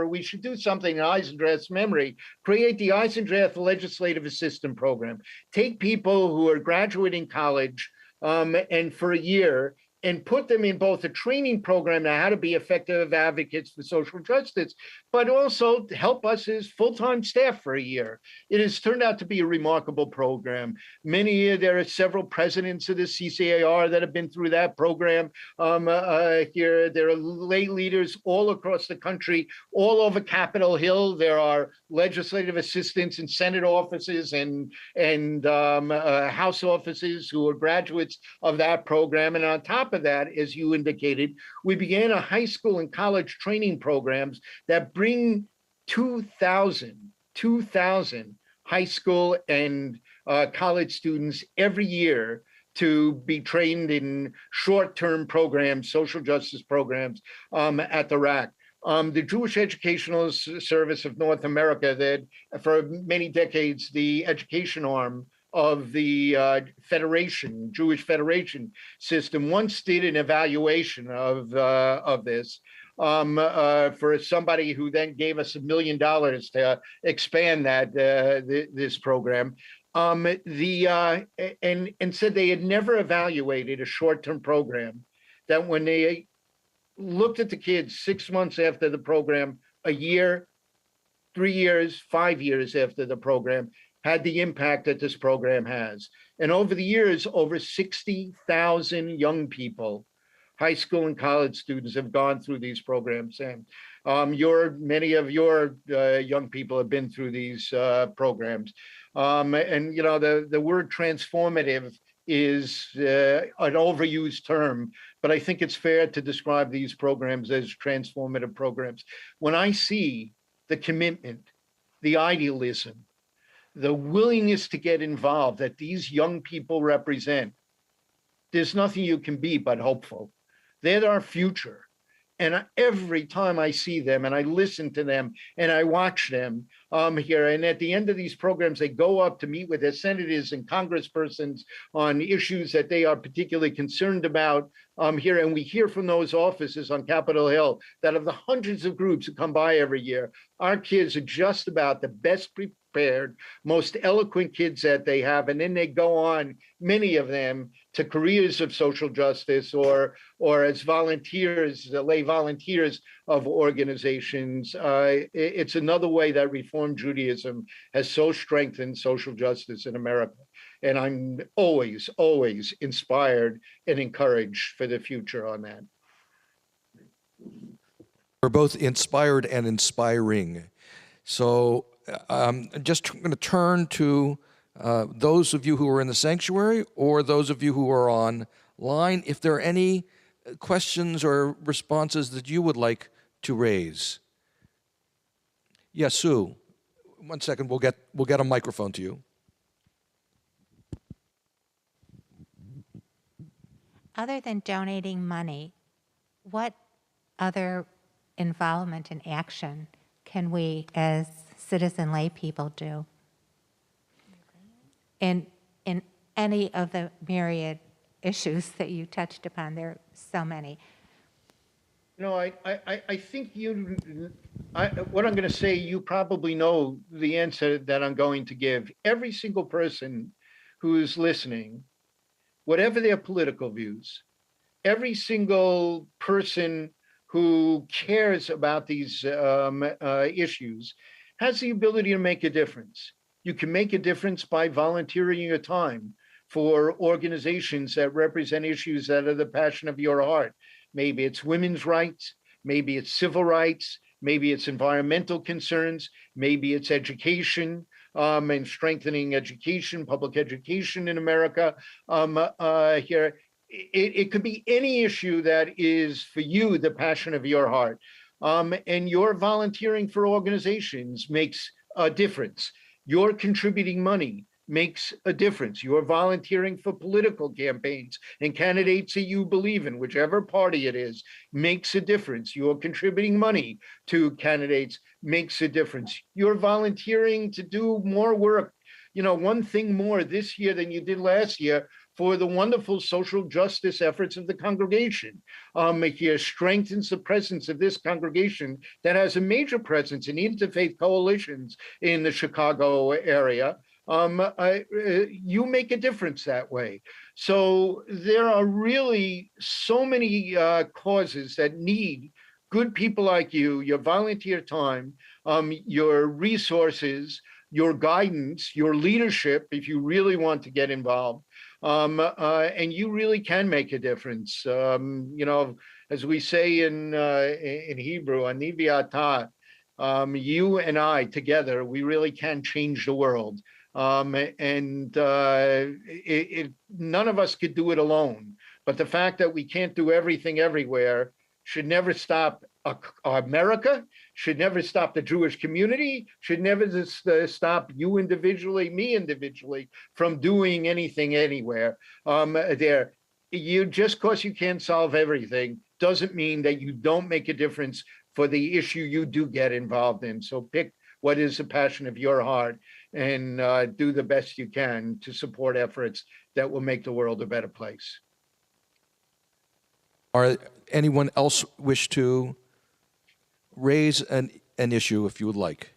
we should do something in Eisendrath's memory, create the Eisendrath Legislative Assistant Program. Take people who are graduating college and for a year and put them in both a training program on how to be effective advocates for social justice, but also help us as full-time staff for a year. It has turned out to be a remarkable program. There are several presidents of the CCAR that have been through that program here. There are lay leaders all across the country, all over Capitol Hill. There are legislative assistants in Senate offices and House offices who are graduates of that program. And on top of that, as you indicated, we began a high school and college training programs that bring 2,000 high school and college students every year to be trained in short-term programs, social justice programs at the RAC. The Jewish Educational Service of North America, that for many decades, the education arm of the Federation, Jewish Federation system, once did an evaluation of this for somebody who then gave us $1 million to expand that this program. And said they had never evaluated a short-term program that when they looked at the kids 6 months after the program, a year, 3 years, 5 years after the program, had the impact that this program has. And over the years, over 60,000 young people, high school and college students, have gone through these programs. And many of your young people have been through these programs. And you know, the word transformative is an overused term, but I think it's fair to describe these programs as transformative programs. When I see the commitment, the idealism, the willingness to get involved that these young people represent, there's nothing you can be but hopeful. They're our future. And every time I see them and I listen to them and I watch them here, and at the end of these programs, they go up to meet with their senators and congresspersons on issues that they are particularly concerned about here. And we hear from those offices on Capitol Hill that of the hundreds of groups that come by every year, our kids are just about the best prepared, most eloquent kids that they have. And then they go on, many of them, to careers of social justice or as volunteers, lay volunteers of organizations. It's another way that Reform Judaism has so strengthened social justice in America. And I'm always, always inspired and encouraged for the future on that. We're both inspired and inspiring. So I'm just going to turn to those of you who are in the sanctuary or those of you who are online, if there are any questions or responses that you would like to raise. Yes, Sue. 1 second, we'll get a microphone to you. Other than donating money, what other involvement and action can we as citizen lay people do in any of the myriad issues that you touched upon? There are so many. No, I think what I'm going to say, you probably know the answer that I'm going to give. Every single person who is listening, whatever their political views, every single person who cares about these issues has the ability to make a difference. You can make a difference by volunteering your time for organizations that represent issues that are the passion of your heart. Maybe it's women's rights, maybe it's civil rights, maybe it's environmental concerns, maybe it's education and strengthening education, public education in America here. It could be any issue that is for you the passion of your heart. And your volunteering for organizations makes a difference. Your contributing money makes a difference. You're volunteering for political campaigns and candidates that you believe in, whichever party it is, makes a difference. You're contributing money to candidates makes a difference. You're volunteering to do more work, one thing more this year than you did last year for the wonderful social justice efforts of the congregation. Here strengthens the presence of this congregation that has a major presence in interfaith coalitions in the Chicago area. You make a difference that way. So there are really so many causes that need good people like you, your volunteer time, your resources, your guidance, your leadership, if you really want to get involved. And you really can make a difference. As we say in Hebrew, ani v'ata, you and I together, we really can change the world. None of us could do it alone. But the fact that we can't do everything everywhere should never stop America, should never stop the Jewish community, should never stop you individually, me individually, from doing anything anywhere. There, you just because you can't solve everything doesn't mean that you don't make a difference for the issue you do get involved in. So pick what is the passion of your heart and do the best you can to support efforts that will make the world a better place. Are anyone else wish to raise an issue if you would like?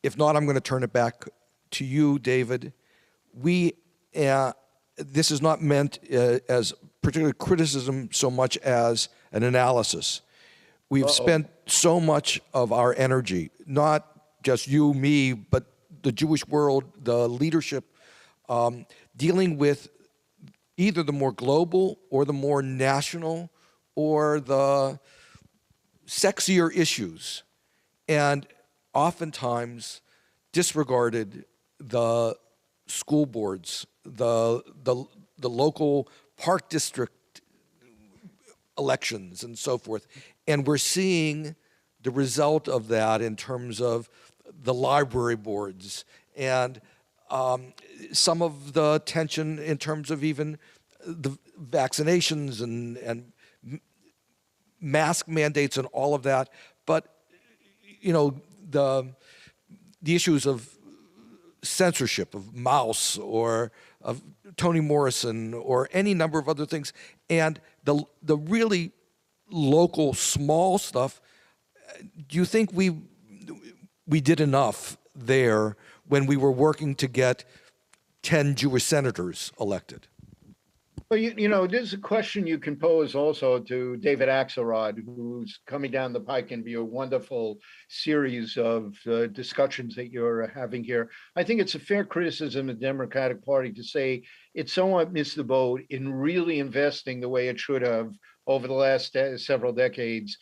If not, I'm going to turn it back to you, David. This is not meant as particular criticism so much as an analysis. We've spent so much of our energy, not just you, me, but the Jewish world, the leadership, dealing with either the more global or the more national or the sexier issues, and oftentimes disregarded the school boards, the local park district elections and so forth. And we're seeing the result of that in terms of the library boards and some of the tension in terms of even the vaccinations and mask mandates and all of that. But, you know, the issues of censorship, of Mouse or of Toni Morrison or any number of other things, and the really local small stuff, do you think we did enough there when we were working to get 10 Jewish senators elected? Well, you know, there's a question you can pose also to David Axelrod, who's coming down the pike and be a wonderful series of discussions that you're having here. I think it's a fair criticism of the Democratic Party to say it somewhat missed the boat in really investing the way it should have over the last several decades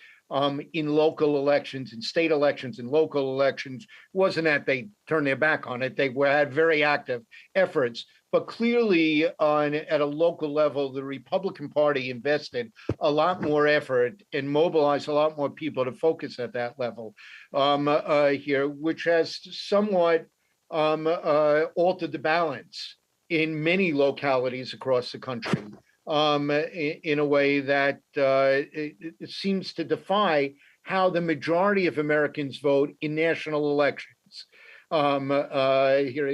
in local elections, in state elections, in local elections. It wasn't that they turned their back on it. They had very active efforts. But clearly, at a local level, the Republican Party invested a lot more effort and mobilized a lot more people to focus at that level here, which has somewhat altered the balance in many localities across the country in a way that it seems to defy how the majority of Americans vote in national elections. Here,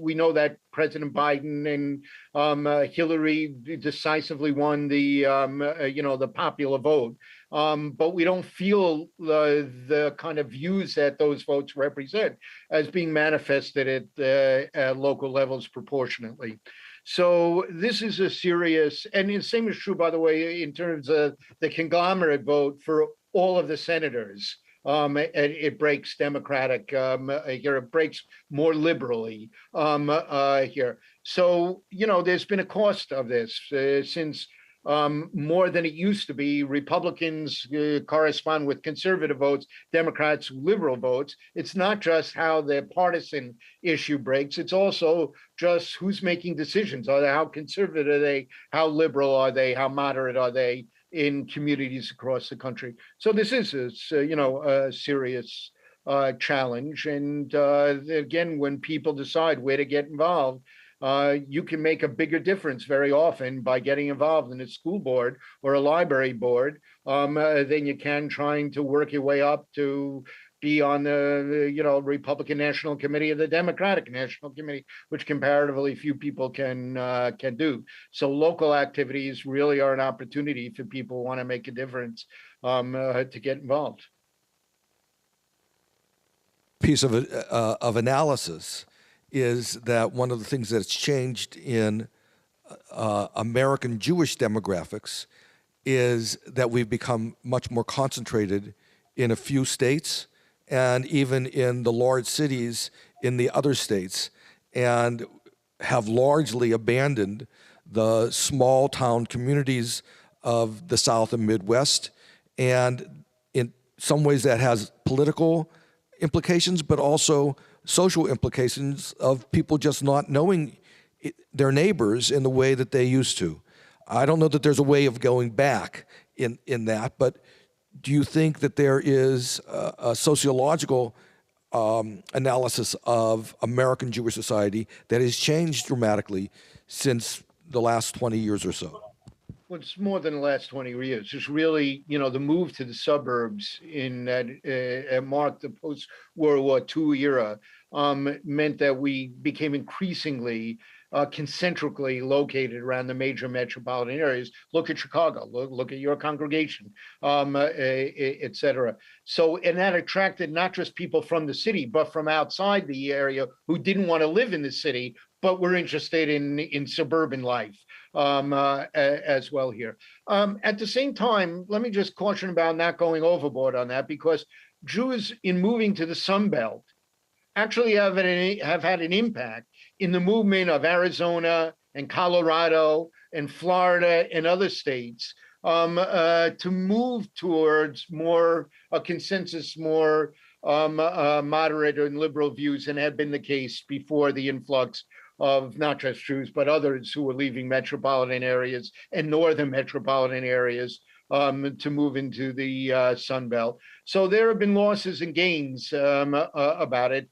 we know that President Biden and Hillary decisively won the popular vote, but we don't feel the kind of views that those votes represent as being manifested at local levels proportionately. So this is a serious, and the same is true, by the way, in terms of the conglomerate vote for all of the senators. It breaks Democratic here. It breaks more liberally here. So, you know, there's been a cost of this since more than it used to be. Republicans correspond with conservative votes, Democrats liberal votes. It's not just how the partisan issue breaks. It's also just who's making decisions. How conservative are they? How liberal are they? How moderate are they in communities across the country? So this is a serious challenge. And again, when people decide where to get involved, you can make a bigger difference very often by getting involved in a school board or a library board than you can trying to work your way up to be on the Republican National Committee or the Democratic National Committee, which comparatively few people can do. So local activities really are an opportunity for people who want to make a difference to get involved. Piece of analysis is that one of the things that's changed in American Jewish demographics is that we've become much more concentrated in a few states and even in the large cities in the other states, and have largely abandoned the small town communities of the South and Midwest. And in some ways that has political implications, but also social implications of people just not knowing their neighbors in the way that they used to. I don't know that there's a way of going back in that, but do you think that there is a sociological analysis of American Jewish society that has changed dramatically since the last 20 years or so? Well, it's more than the last 20 years. It's really, the move to the suburbs in that marked the post-World War II era meant that we became increasingly concentrically located around the major metropolitan areas. Look at Chicago, look at your congregation, et cetera. So, and that attracted not just people from the city, but from outside the area who didn't want to live in the city, but were interested in suburban life as well here. At the same time, let me just caution about not going overboard on that, because Jews in moving to the Sun Belt actually have had an impact in the movement of Arizona and Colorado and Florida and other states to move towards more a consensus, more moderate and liberal views than had been the case before the influx of not just Jews, but others who were leaving metropolitan areas and northern metropolitan areas to move into the Sun Belt. So there have been losses and gains about it.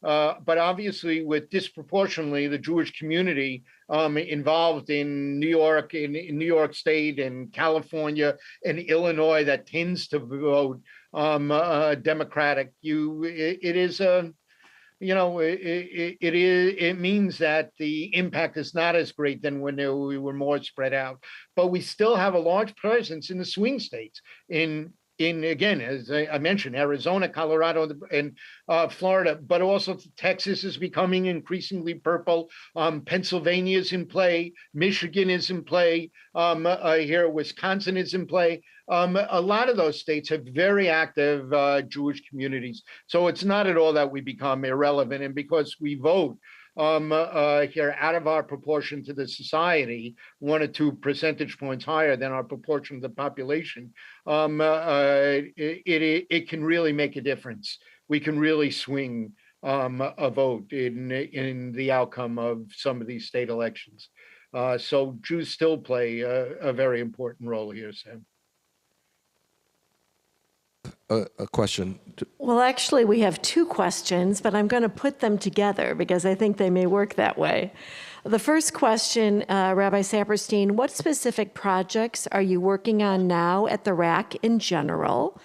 But obviously, with disproportionately the Jewish community involved in New York, in New York State and California and Illinois, that tends to vote Democratic, it means that the impact is not as great than when we were more spread out. But we still have a large presence in the swing states, in again, as I mentioned, Arizona, Colorado, and Florida, but also Texas is becoming increasingly purple. Pennsylvania is in play. Michigan is in play. Here, Wisconsin is in play. A lot of those states have very active Jewish communities. So it's not at all that we become irrelevant. And because we vote here out of our proportion to the society, 1 or 2 percentage points higher than our proportion of the population, it can really make a difference. We can really swing a vote in the outcome of some of these state elections. So Jews still play a very important role here, Sam. A question. Well, actually, we have 2 questions, but I'm going to put them together because I think they may work that way. The first question, Rabbi Saperstein, what specific projects are you working on now at the RAC in general?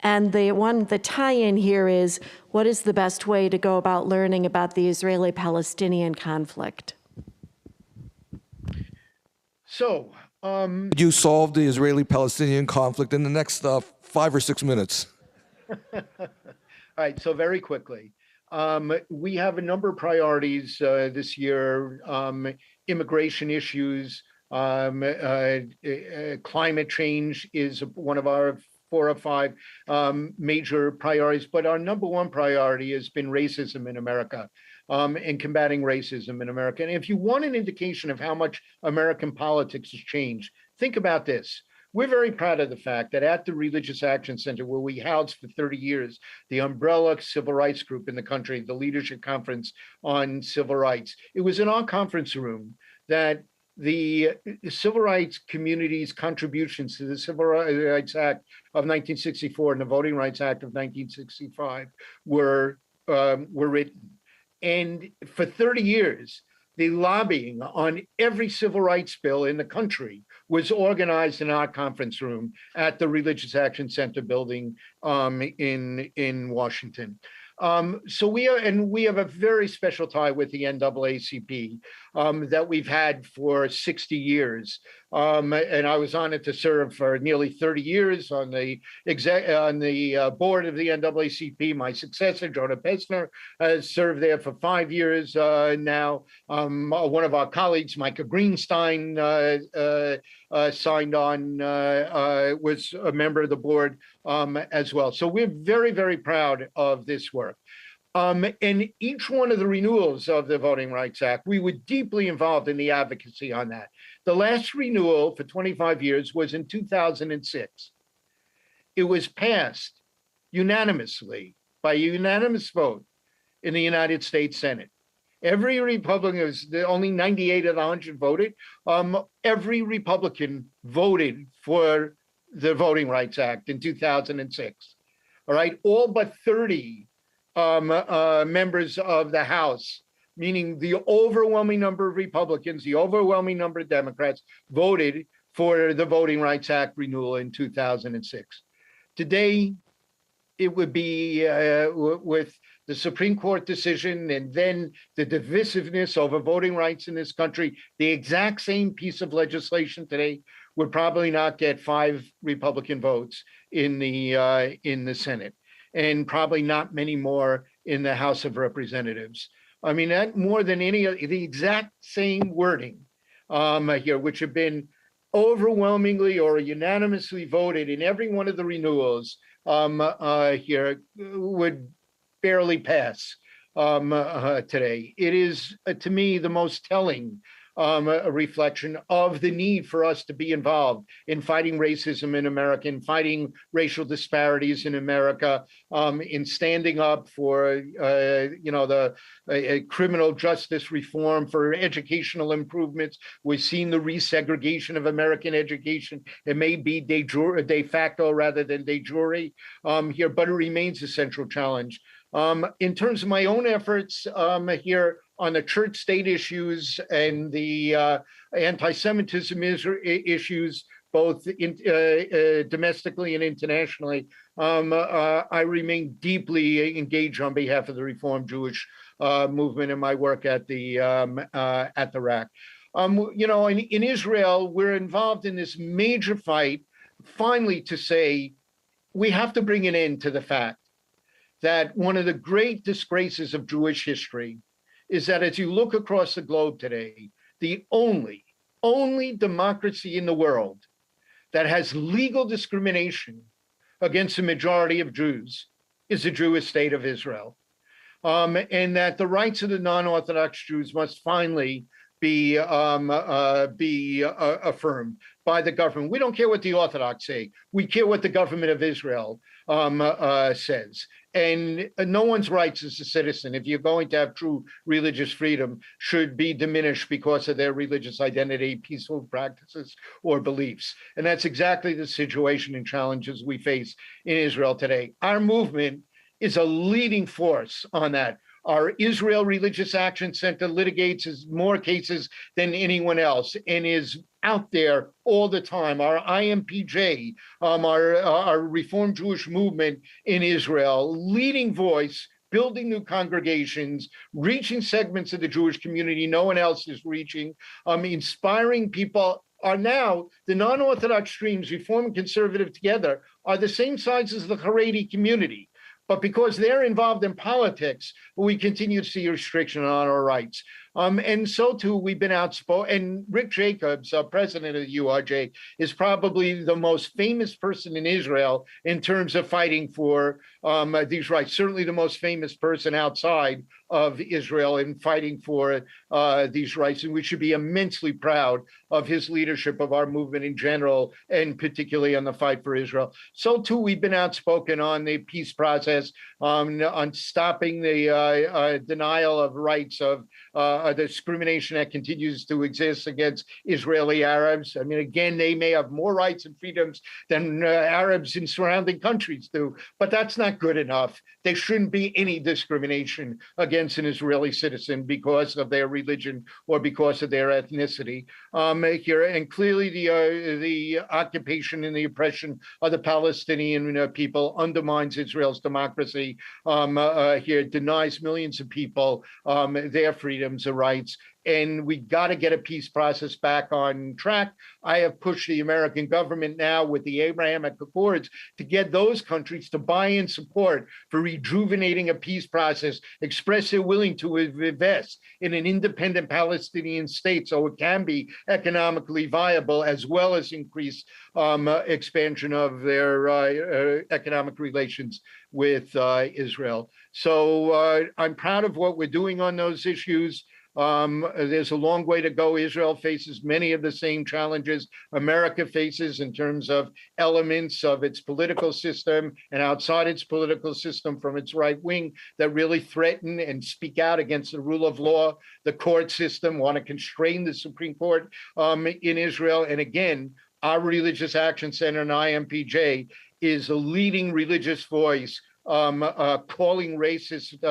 And the tie-in here is, what is the best way to go about learning about the Israeli-Palestinian conflict? So, You solve the Israeli-Palestinian conflict in the next 5 or 6 minutes. all right, so very quickly. We have a number of priorities this year: immigration issues, climate change is one of our 4 or 5 major priorities. But our number 1 priority has been racism in America and combating racism in America. And if you want an indication of how much American politics has changed, think about this. We're very proud of the fact that at the Religious Action Center, where we housed for 30 years the umbrella civil rights group in the country, the Leadership Conference on Civil Rights, it was in our conference room that the civil rights community's contributions to the Civil Rights Act of 1964 and the Voting Rights Act of 1965 were written. And for 30 years, the lobbying on every civil rights bill in the country was organized in our conference room at the Religious Action Center building in Washington. So we have a very special tie with the NAACP that we've had for 60 years. And I was honored to serve for nearly 30 years on the board of the NAACP. My successor, Jonah Pesner, has served there for 5 years now. One of our colleagues, Micah Greenstein, signed on, was a member of the board as well. So we're very, very proud of this work. And each one of the renewals of the Voting Rights Act, we were deeply involved in the advocacy on that. The last renewal for 25 years was in 2006. It was passed unanimously by a unanimous vote in the United States Senate. Every Republican, only 98 of the 100 voted. Every Republican voted for the Voting Rights Act in 2006. All right, all but 30 members of the House, meaning the overwhelming number of Republicans, the overwhelming number of Democrats, voted for the Voting Rights Act renewal in 2006. Today, it would be with the Supreme Court decision and then the divisiveness over voting rights in this country, the exact same piece of legislation today would probably not get 5 Republican votes in the Senate, and probably not many more in the House of Representatives. I mean, that more than any of the exact same wording here, which have been overwhelmingly or unanimously voted in every one of the renewals here, would barely pass today. It is, to me, the most telling a reflection of the need for us to be involved in fighting racism in America, in fighting racial disparities in America, in standing up for the criminal justice reform, for educational improvements. We've seen the resegregation of American education. It may be de facto rather than de jure here, but it remains a central challenge. In terms of my own efforts here on the church-state issues and the anti-Semitism issues, both domestically and internationally, I remain deeply engaged on behalf of the Reformed Jewish movement in my work at the RAC. In Israel, we're involved in this major fight, finally, to say we have to bring an end to the fact that one of the great disgraces of Jewish history is that as you look across the globe today, the only democracy in the world that has legal discrimination against the majority of Jews is the Jewish state of Israel. And that the rights of the non-Orthodox Jews must finally be affirmed by the government. We don't care what the Orthodox say. We care what the government of Israel says. And no one's rights as a citizen, if you're going to have true religious freedom, should be diminished because of their religious identity, peaceful practices, or beliefs. And that's exactly the situation and challenges we face in Israel today. Our movement is a leading force on that. Our Israel Religious Action Center litigates more cases than anyone else and is out there all the time. Our IMPJ, our Reformed Jewish movement in Israel, leading voice, building new congregations, reaching segments of the Jewish community no one else is reaching, inspiring people. Are now the non-Orthodox streams, Reform and Conservative together, are the same size as the Haredi community. But because they're involved in politics, we continue to see restriction on our rights. And so too, we've been outspoken. And Rick Jacobs, president of the URJ, is probably the most famous person in Israel in terms of fighting for these rights. Certainly the most famous person outside of Israel in fighting for these rights. And we should be immensely proud of his leadership of our movement in general, and particularly on the fight for Israel. So too, we've been outspoken on the peace process, on stopping the denial of rights of discrimination that continues to exist against Israeli Arabs. I mean, again, they may have more rights and freedoms than Arabs in surrounding countries do, but that's not good enough. There shouldn't be any discrimination against an Israeli citizen because of their religion or because of their ethnicity. Here, and clearly the occupation and the oppression of the Palestinian people undermines Israel's democracy. Here, denies millions of people their freedoms and rights. And we got to get a peace process back on track. I have pushed the American government now with the Abrahamic Accords to get those countries to buy in support for rejuvenating a peace process, express they're willing to invest in an independent Palestinian state so it can be economically viable, as well as increase expansion of their economic relations with Israel. So I'm proud of what we're doing on those issues. There's a long way to go. Israel faces many of the same challenges America faces in terms of elements of its political system and outside its political system from its right wing that really threaten and speak out against the rule of law. The court system want to constrain the Supreme Court in Israel. And again, our Religious Action Center and IMPJ is a leading religious voice calling racist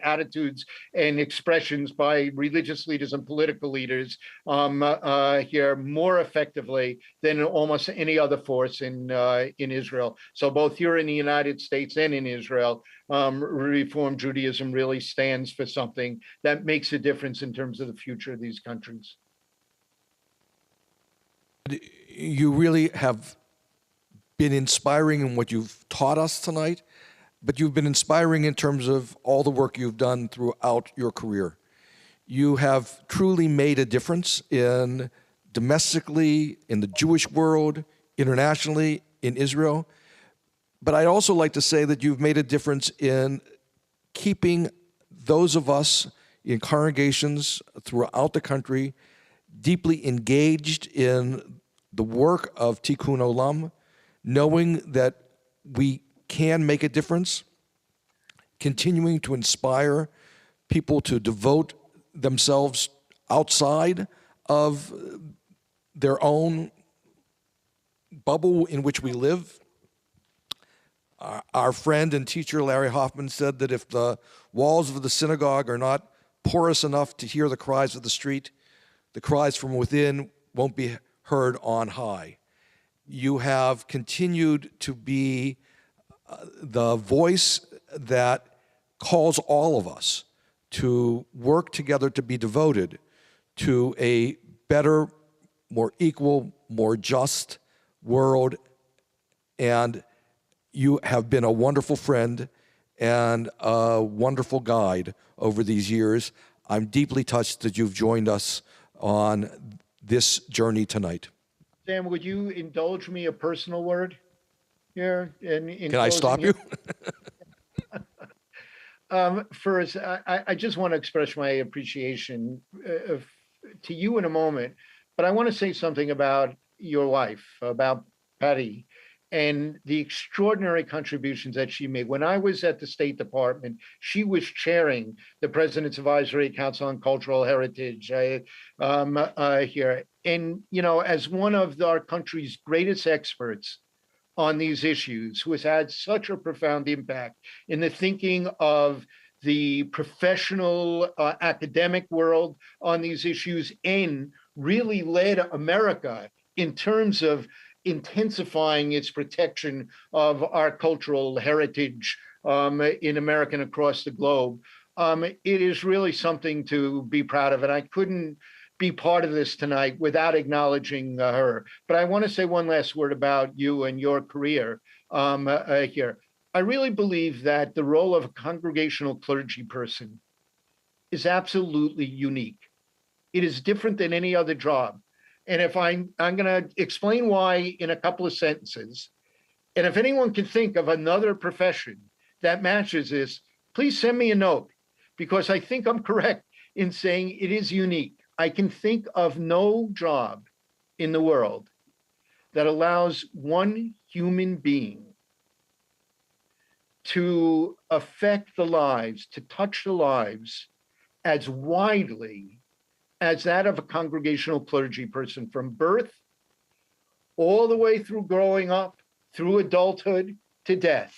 attitudes and expressions by religious leaders and political leaders here more effectively than almost any other force in Israel. So both here in the United States and in Israel, Reform Judaism really stands for something that makes a difference in terms of the future of these countries. You really have been inspiring in what you've taught us tonight, but you've been inspiring in terms of all the work you've done throughout your career. You have truly made a difference domestically, in the Jewish world, internationally, in Israel. But I'd also like to say that you've made a difference in keeping those of us in congregations throughout the country deeply engaged in the work of Tikkun Olam, knowing that we can make a difference, continuing to inspire people to devote themselves outside of their own bubble in which we live. Our friend and teacher Larry Hoffman said that if the walls of the synagogue are not porous enough to hear the cries of the street, the cries from within won't be heard on high. You have continued to be the voice that calls all of us to work together to be devoted to a better, more equal, more just world. And you have been a wonderful friend and a wonderful guide over these years. I'm deeply touched that you've joined us on this journey tonight. Sam, would you indulge me a personal word here? Can I stop you? First, I just want to express my appreciation to you in a moment, but I want to say something about your wife, about Patty, and the extraordinary contributions that she made. When I was at the State Department, she was chairing the President's Advisory Council on Cultural Heritage here. And, you know, as one of our country's greatest experts on these issues, who has had such a profound impact in the thinking of the professional academic world on these issues, and really led America in terms of intensifying its protection of our cultural heritage in America and across the globe. It is really something to be proud of, and I couldn't be part of this tonight without acknowledging her. But I want to say one last word about you and your career here. I really believe that the role of a congregational clergy person is absolutely unique. It is different than any other job. And if I'm going to explain why in a couple of sentences. And if anyone can think of another profession that matches this, please send me a note, because I think I'm correct in saying it is unique. I can think of no job in the world that allows one human being to affect the lives, to touch the lives as widely as that of a congregational clergy person, from birth all the way through growing up, through adulthood to death,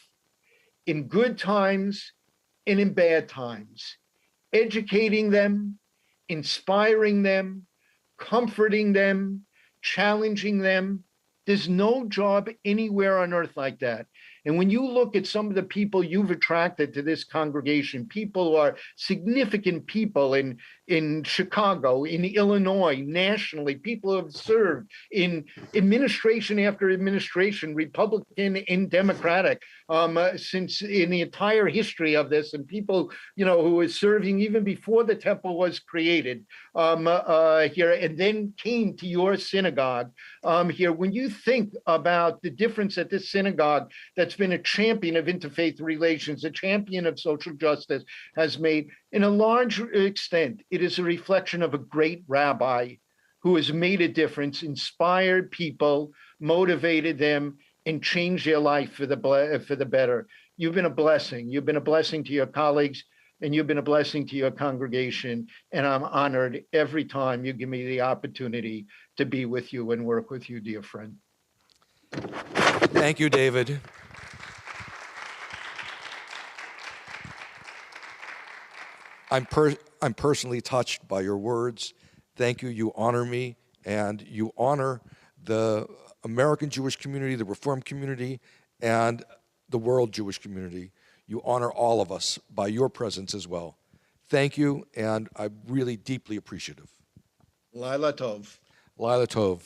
in good times and in bad times, educating them, inspiring them, comforting them, challenging them. There's no job anywhere on earth like that. And when you look at some of the people you've attracted to this congregation, people who are significant people in Chicago, in Illinois, nationally, people who have served in administration after administration, Republican and Democratic, since in the entire history of this, and people, you know, who were serving even before the temple was created here, and then came to your synagogue here. When you think about the difference at this synagogue that's that's been a champion of interfaith relations, a champion of social justice, has made, in a large extent, it is a reflection of a great rabbi who has made a difference, inspired people, motivated them, and changed their life for the better. You've been a blessing. You've been a blessing to your colleagues, and you've been a blessing to your congregation. And I'm honored every time you give me the opportunity to be with you and work with you, dear friend. Thank you, David. I'm personally touched by your words. Thank you. You honor me, and you honor the American Jewish community, the Reformed community, and the world Jewish community. You honor all of us by your presence as well. Thank you, and I'm really deeply appreciative. Laila Tov. Laila Tov.